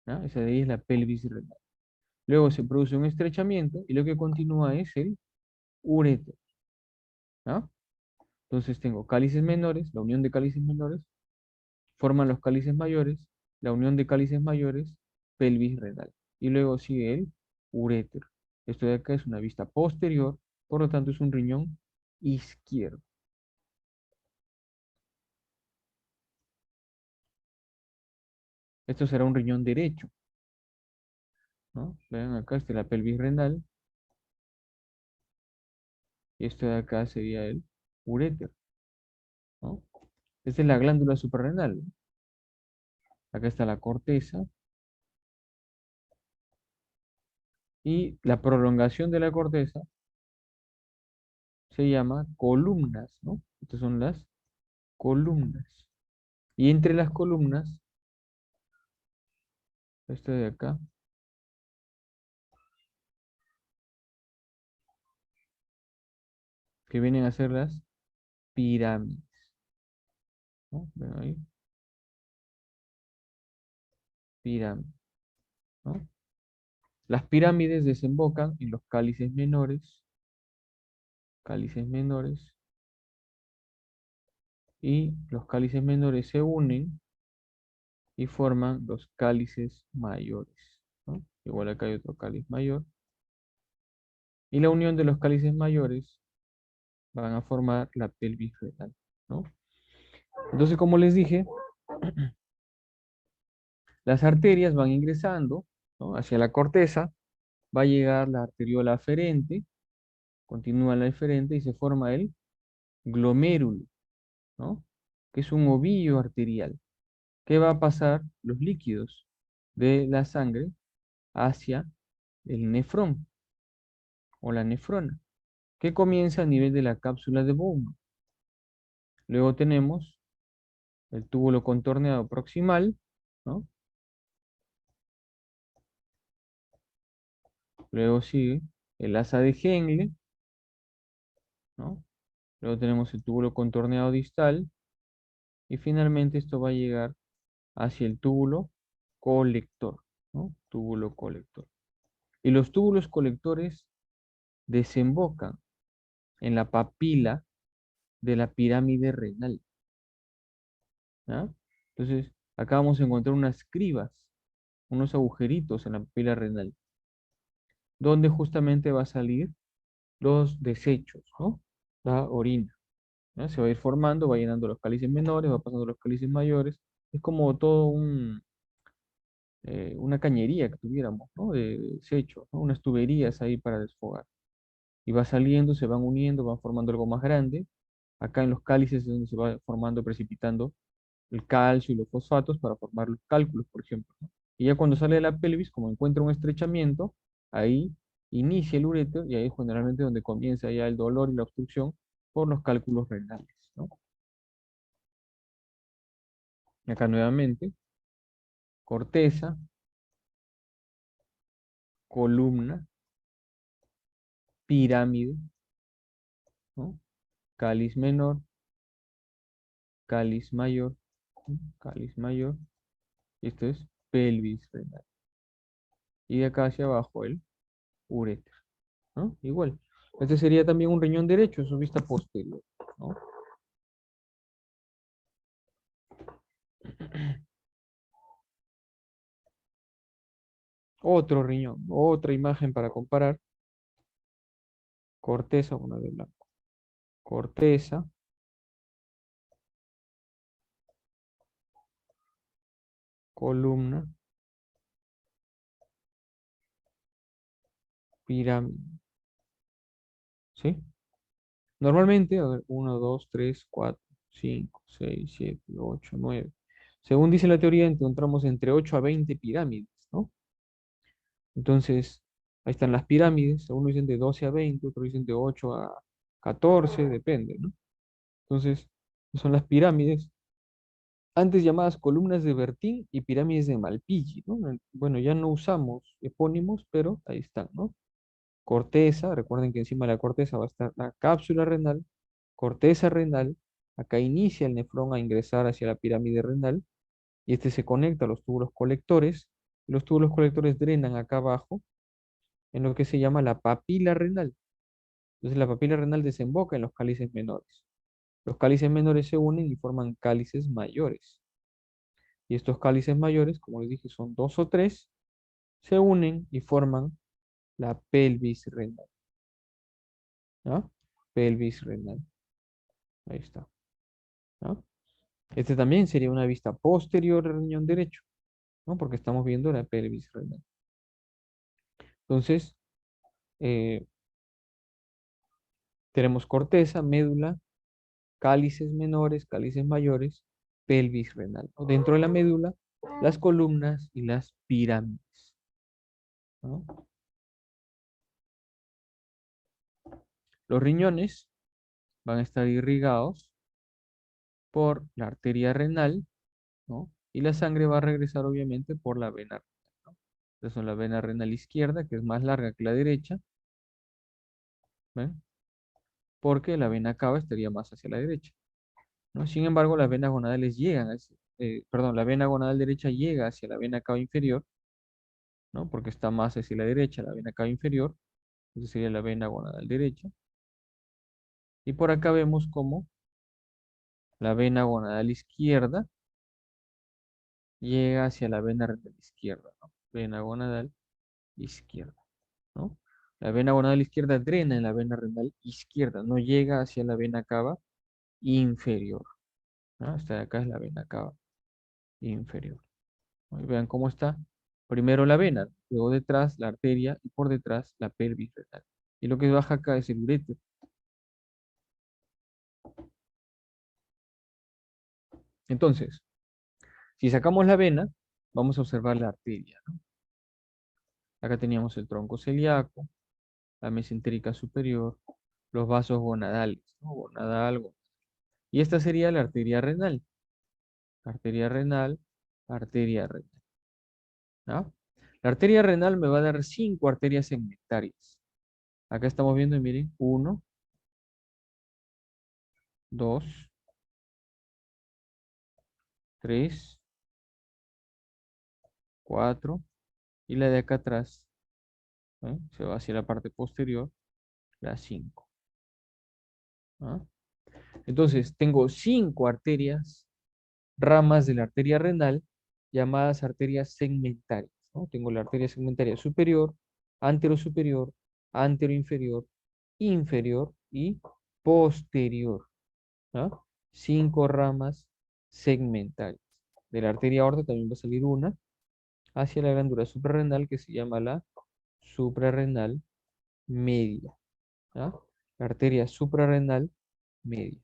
Speaker 1: ¿ya? Esa de ahí es la pelvis renal. Luego se produce un estrechamiento y lo que continúa es el uréter, ¿ya? Entonces tengo cálices menores, la unión de cálices menores forman los cálices mayores, la unión de cálices mayores, pelvis renal. Y luego sigue el uréter. Esto de acá es una vista posterior, por lo tanto es un riñón izquierdo. Esto será un riñón derecho, ¿no? Vean acá, esta es la pelvis renal. Y esto de acá sería el uréter, ¿no? Esta es la glándula suprarrenal, ¿no? Acá está la corteza. Y la prolongación de la corteza se llama columnas, ¿no? Estas son las columnas. Y entre las columnas, esta de acá, que vienen a ser las pirámides, ¿no? Ven ahí, pirámides, ¿no? Las pirámides desembocan en los cálices menores, y los cálices menores se unen y forman los cálices mayores, ¿no? Igual acá hay otro cáliz mayor. Y la unión de los cálices mayores van a formar la pelvis renal, ¿no? Entonces, como les dije, las arterias van ingresando, ¿no?, hacia la corteza, va a llegar la arteriola aferente, continúa la eferente y se forma el glomérulo, ¿no?, que es un ovillo arterial. ¿Qué va a pasar? Los líquidos de la sangre hacia el nefrón o la nefrona, que comienza a nivel de la cápsula de Bowman. Luego tenemos el túbulo contorneado proximal, ¿no? Luego sigue el asa de Henle, ¿no? Luego tenemos el túbulo contorneado distal y finalmente esto va a llegar hacia el túbulo colector, ¿no? Túbulo colector. Y los túbulos colectores desembocan en la papila de la pirámide renal, ¿ah? Entonces, acá vamos a encontrar unas cribas, unos agujeritos en la papila renal, donde justamente va a salir los desechos, ¿no? La orina, ¿no? Se va a ir formando, va llenando los cálices menores, va pasando los cálices mayores. Es como todo una cañería que tuviéramos, ¿no?, de desechos, ¿no?, unas tuberías ahí para desfogar. Y va saliendo, se van uniendo, van formando algo más grande. Acá en los cálices es donde se va formando, precipitando el calcio y los fosfatos para formar los cálculos, por ejemplo, ¿no? Y ya cuando sale de la pelvis, como encuentra un estrechamiento, ahí inicia el uréter y ahí es generalmente donde comienza ya el dolor y la obstrucción por los cálculos renales, ¿no? Y acá nuevamente, corteza, columna, pirámide, ¿no? Cáliz menor, cáliz mayor, ¿no?, cáliz mayor, y esto es pelvis renal. Y de acá hacia abajo el uréter, ¿no? Igual. Este sería también un riñón derecho en su vista posterior, ¿no? Otro riñón, otra imagen para comparar. Corteza, una de blanco. Corteza, columna, pirámide. ¿Sí? Normalmente, a ver, 1, 2, 3, 4, 5, 6, 7, 8, 9. Según dice la teoría, encontramos entre 8 a 20 pirámides, ¿no? Entonces, ahí están las pirámides. Algunos dicen de 12 a 20, otros dicen de 8 a 14, depende, ¿no? Entonces, son las pirámides, antes llamadas columnas de Bertín y pirámides de Malpighi, ¿no? Bueno, ya no usamos epónimos, pero ahí están, ¿no? Corteza, recuerden que encima de la corteza va a estar la cápsula renal, corteza renal, acá inicia el nefrón a ingresar hacia la pirámide renal, y este se conecta a los túbulos colectores, y los túbulos colectores drenan acá abajo, en lo que se llama la papila renal. Entonces la papila renal desemboca en los cálices menores. Los cálices menores se unen y forman cálices mayores. Y estos cálices mayores, como les dije, son 2 o 3, se unen y forman la pelvis renal, ¿no? Pelvis renal. Ahí está, ¿no? Este también sería una vista posterior al riñón derecho, ¿no? Porque estamos viendo la pelvis renal. Entonces, eh, tenemos corteza, médula, cálices menores, cálices mayores, pelvis renal, ¿no? Dentro de la médula, las columnas y las pirámides, ¿no? Los riñones van a estar irrigados por la arteria renal, ¿no? Y la sangre va a regresar obviamente por la vena renal, ¿no? Entonces, la vena renal izquierda, que es más larga que la derecha, ¿ven? Porque la vena cava estaría más hacia la derecha, ¿no? Sin embargo, las venas gonadales llegan, perdón, la vena gonadal derecha llega hacia la vena cava inferior, ¿no? Porque está más hacia la derecha, la vena cava inferior, entonces sería la vena gonadal derecha. Y por acá vemos cómo la vena gonadal izquierda llega hacia la vena renal izquierda, ¿no? Vena gonadal izquierda, ¿no? La vena gonadal izquierda drena en la vena renal izquierda, no llega hacia la vena cava inferior, ¿no? Esta de acá es la vena cava inferior, ¿no? Y vean cómo está. Primero la vena, luego detrás la arteria y por detrás la pelvis renal. Y lo que baja acá es el uréter. Entonces, si sacamos la vena, vamos a observar la arteria, ¿no? Acá teníamos el tronco celíaco, la mesentérica superior, los vasos gonadales, ¿no? Gonadal, gonadal. Y esta sería la arteria renal. Arteria renal, arteria renal, ¿no? La arteria renal me va a dar 5 arterias segmentarias. Acá estamos viendo, y miren, 1, 2, 3, 4, y la de acá atrás, ¿eh? Se va hacia la parte posterior, la 5. ¿Ah? Entonces, tengo 5 arterias, ramas de la arteria renal, llamadas arterias segmentarias, ¿no? Tengo la arteria segmentaria superior, anterosuperior, anteroinferior, inferior y posterior, ¿no? 5 ramas segmentarias. De la arteria aorta también va a salir una hacia la glándula suprarrenal que se llama la suprarrenal media, ¿no? La arteria suprarrenal media.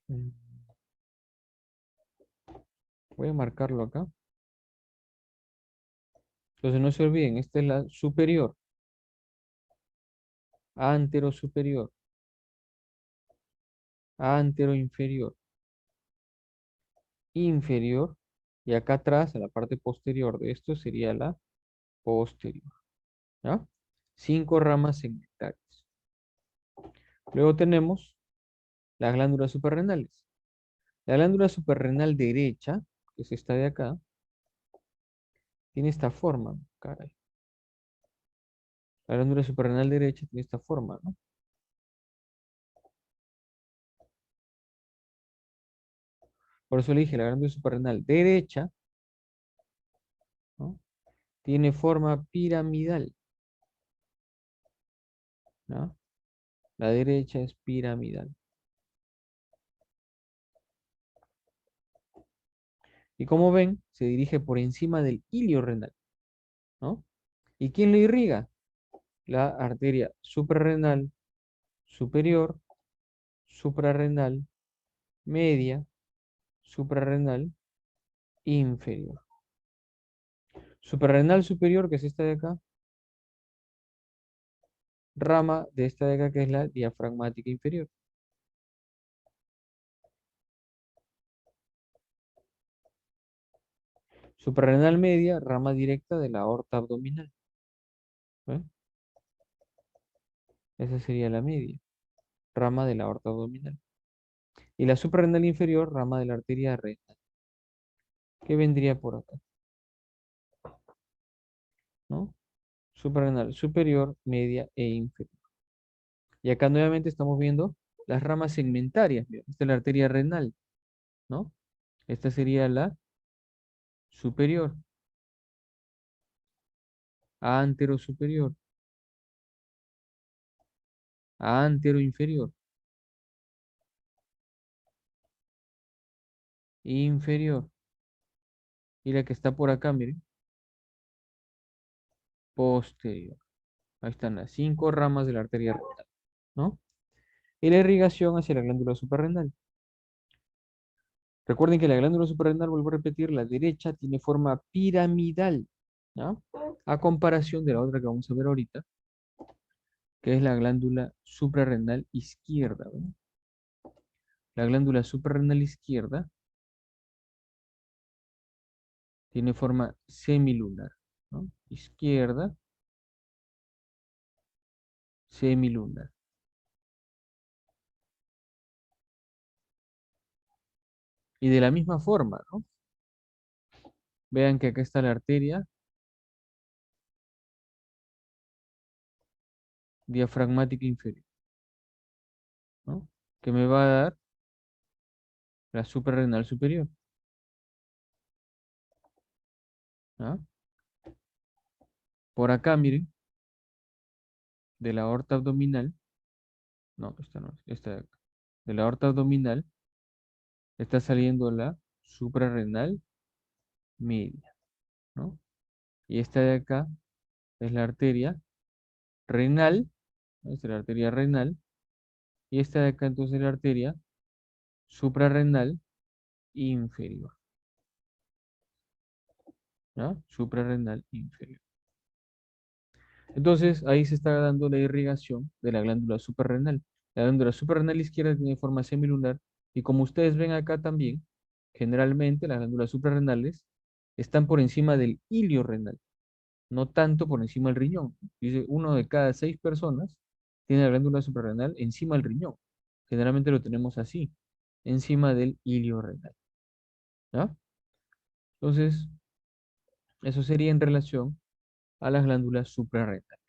Speaker 1: Mm, Voy a marcarlo acá. Entonces no se olviden, esta es la superior, anterosuperior, anteroinferior, inferior, y acá atrás, en la parte posterior de esto, sería la posterior, ¿ya? 5 ramas segmentarias. Luego tenemos las glándulas suprarrenales. La glándula suprarrenal derecha, que es esta de acá, tiene esta forma, caray. La glándula suprarrenal derecha tiene esta forma, ¿no? Por eso le dije, la glándula suprarrenal derecha, ¿no? Tiene forma piramidal, ¿no? La derecha es piramidal. Y como ven, se dirige por encima del ilio renal, ¿no? ¿Y quién lo irriga? La arteria suprarrenal superior, suprarrenal media, suprarrenal inferior. Suprarrenal superior, que es esta de acá, rama de esta de acá, que es la diafragmática inferior. Suprarrenal media, rama directa de la aorta abdominal. ¿Ven? Esa sería la media, rama de la aorta abdominal. Y la suprarrenal inferior, rama de la arteria renal, que vendría por acá, ¿no? Suprarrenal superior, media e inferior. Y acá nuevamente estamos viendo las ramas segmentarias. Mira, esta es la arteria renal, ¿no? Esta sería la superior, antero superior, antero inferior, inferior. Y la que está por acá, miren, posterior. Ahí están las 5 ramas de la arteria renal, ¿no? Y la irrigación hacia la glándula suprarrenal. Recuerden que la glándula suprarrenal, vuelvo a repetir, la derecha tiene forma piramidal. ¿ya? A comparación de la otra que vamos a ver ahorita, que es la glándula suprarrenal izquierda, ¿verdad? La glándula suprarrenal izquierda tiene forma semilunar, ¿no? Izquierda, semilunar. Y de la misma forma, ¿no? Vean que acá está la arteria diafragmática inferior, ¿no? Que me va a dar la suprarrenal superior, ¿ah? Por acá, miren, de la aorta abdominal, no, esta no es, esta de acá. De la aorta abdominal está saliendo la suprarrenal media, ¿no? Y esta de acá es la arteria renal, ¿no? Esta es la arteria renal, y esta de acá entonces es la arteria suprarrenal inferior, ¿no? Suprarrenal inferior. Entonces, ahí se está dando la irrigación de la glándula suprarrenal. La glándula suprarrenal izquierda tiene forma semilunar y como ustedes ven acá también, generalmente las glándulas suprarrenales están por encima del hilio renal, no tanto por encima del riñón. Dice, 1 de cada 6 personas tiene la glándula suprarrenal encima del riñón. Generalmente lo tenemos así, encima del hilio renal, ¿ya? Entonces, eso sería en relación a las glándulas suprarrenales.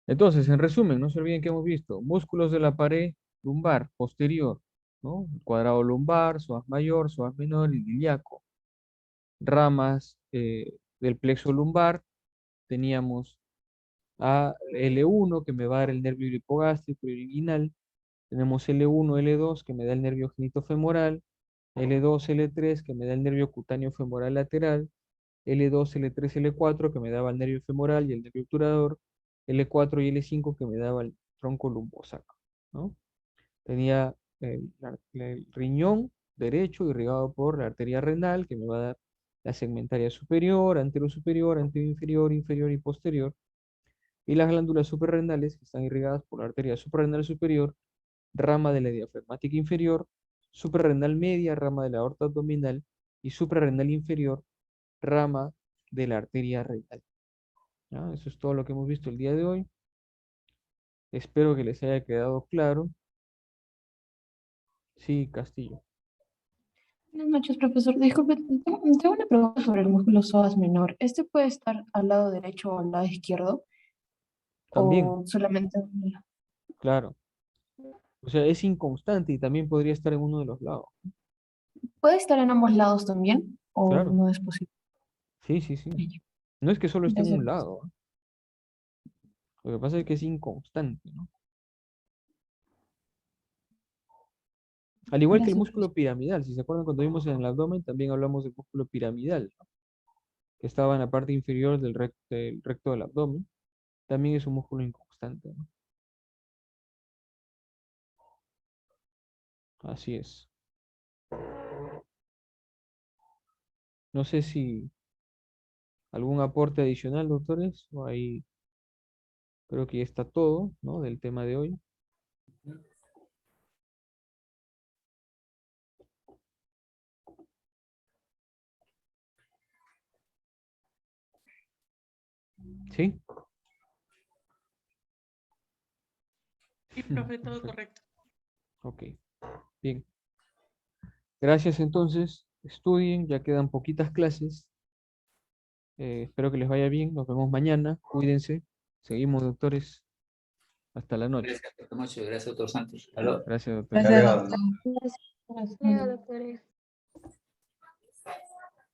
Speaker 1: Entonces, en resumen, no se olviden que hemos visto músculos de la pared lumbar posterior, ¿no? El cuadrado lumbar, psoas mayor, psoas menor y ilíaco. Ramas del plexo lumbar, teníamos a L1 que me va a dar el nervio hipogástrico y inguinal. Tenemos L1, L2 que me da el nervio genitofemoral, L2, L3 que me da el nervio cutáneo femoral lateral, L2, L3, L4 que me daba el nervio femoral y el nervio obturador, L4 y L5 que me daba el tronco lumbosaco, ¿no? Tenía el riñón derecho irrigado por la arteria renal que me va a dar la segmentaria superior, anterosuperior, anteroinferior, inferior y posterior, y las glándulas suprarrenales que están irrigadas por la arteria suprarrenal superior, rama de la diafragmática inferior, suprarrenal media, rama de la aorta abdominal, y suprarrenal inferior, rama de la arteria renal. ¿Ya? Eso es todo lo que hemos visto el día de hoy. Espero que les haya quedado claro. Sí, Castillo.
Speaker 8: Buenas noches, profesor. Disculpe, tengo una pregunta sobre el músculo psoas menor. ¿Este puede estar al lado derecho o al lado izquierdo?
Speaker 1: También,
Speaker 8: ¿O solamente
Speaker 1: claro. O sea, es inconstante y también podría estar en uno de los lados.
Speaker 8: puede estar en ambos lados también? ¿O
Speaker 1: Claro.
Speaker 8: no es posible?
Speaker 1: Sí, sí, sí. No es que solo esté en
Speaker 8: Gracias.
Speaker 1: un lado, ¿ah? Lo que pasa es que es inconstante, ¿no? Al igual que el
Speaker 8: Gracias,
Speaker 1: músculo piramidal. Si se acuerdan cuando vimos en el abdomen, también hablamos del músculo piramidal, ¿no? Que estaba en la parte inferior del recto del abdomen. También es un músculo inconstante, ¿no? Así es. No sé si algún aporte adicional, doctores, o ahí creo que ya está todo, ¿no? Del tema de hoy. ¿Sí?
Speaker 9: Sí, profe, todo
Speaker 1: Perfecto.
Speaker 9: correcto.
Speaker 1: Ok, bien. Gracias entonces. Estudien, ya quedan poquitas clases. Espero que les vaya bien. Nos vemos mañana. Cuídense. Seguimos, doctores. Hasta la noche.
Speaker 2: Gracias, doctor Macho. Gracias, doctor Santos. Hasta luego.
Speaker 1: Gracias, doctores.
Speaker 8: Gracias,
Speaker 3: Arriba,
Speaker 8: doctor.
Speaker 6: Gracias, doctores.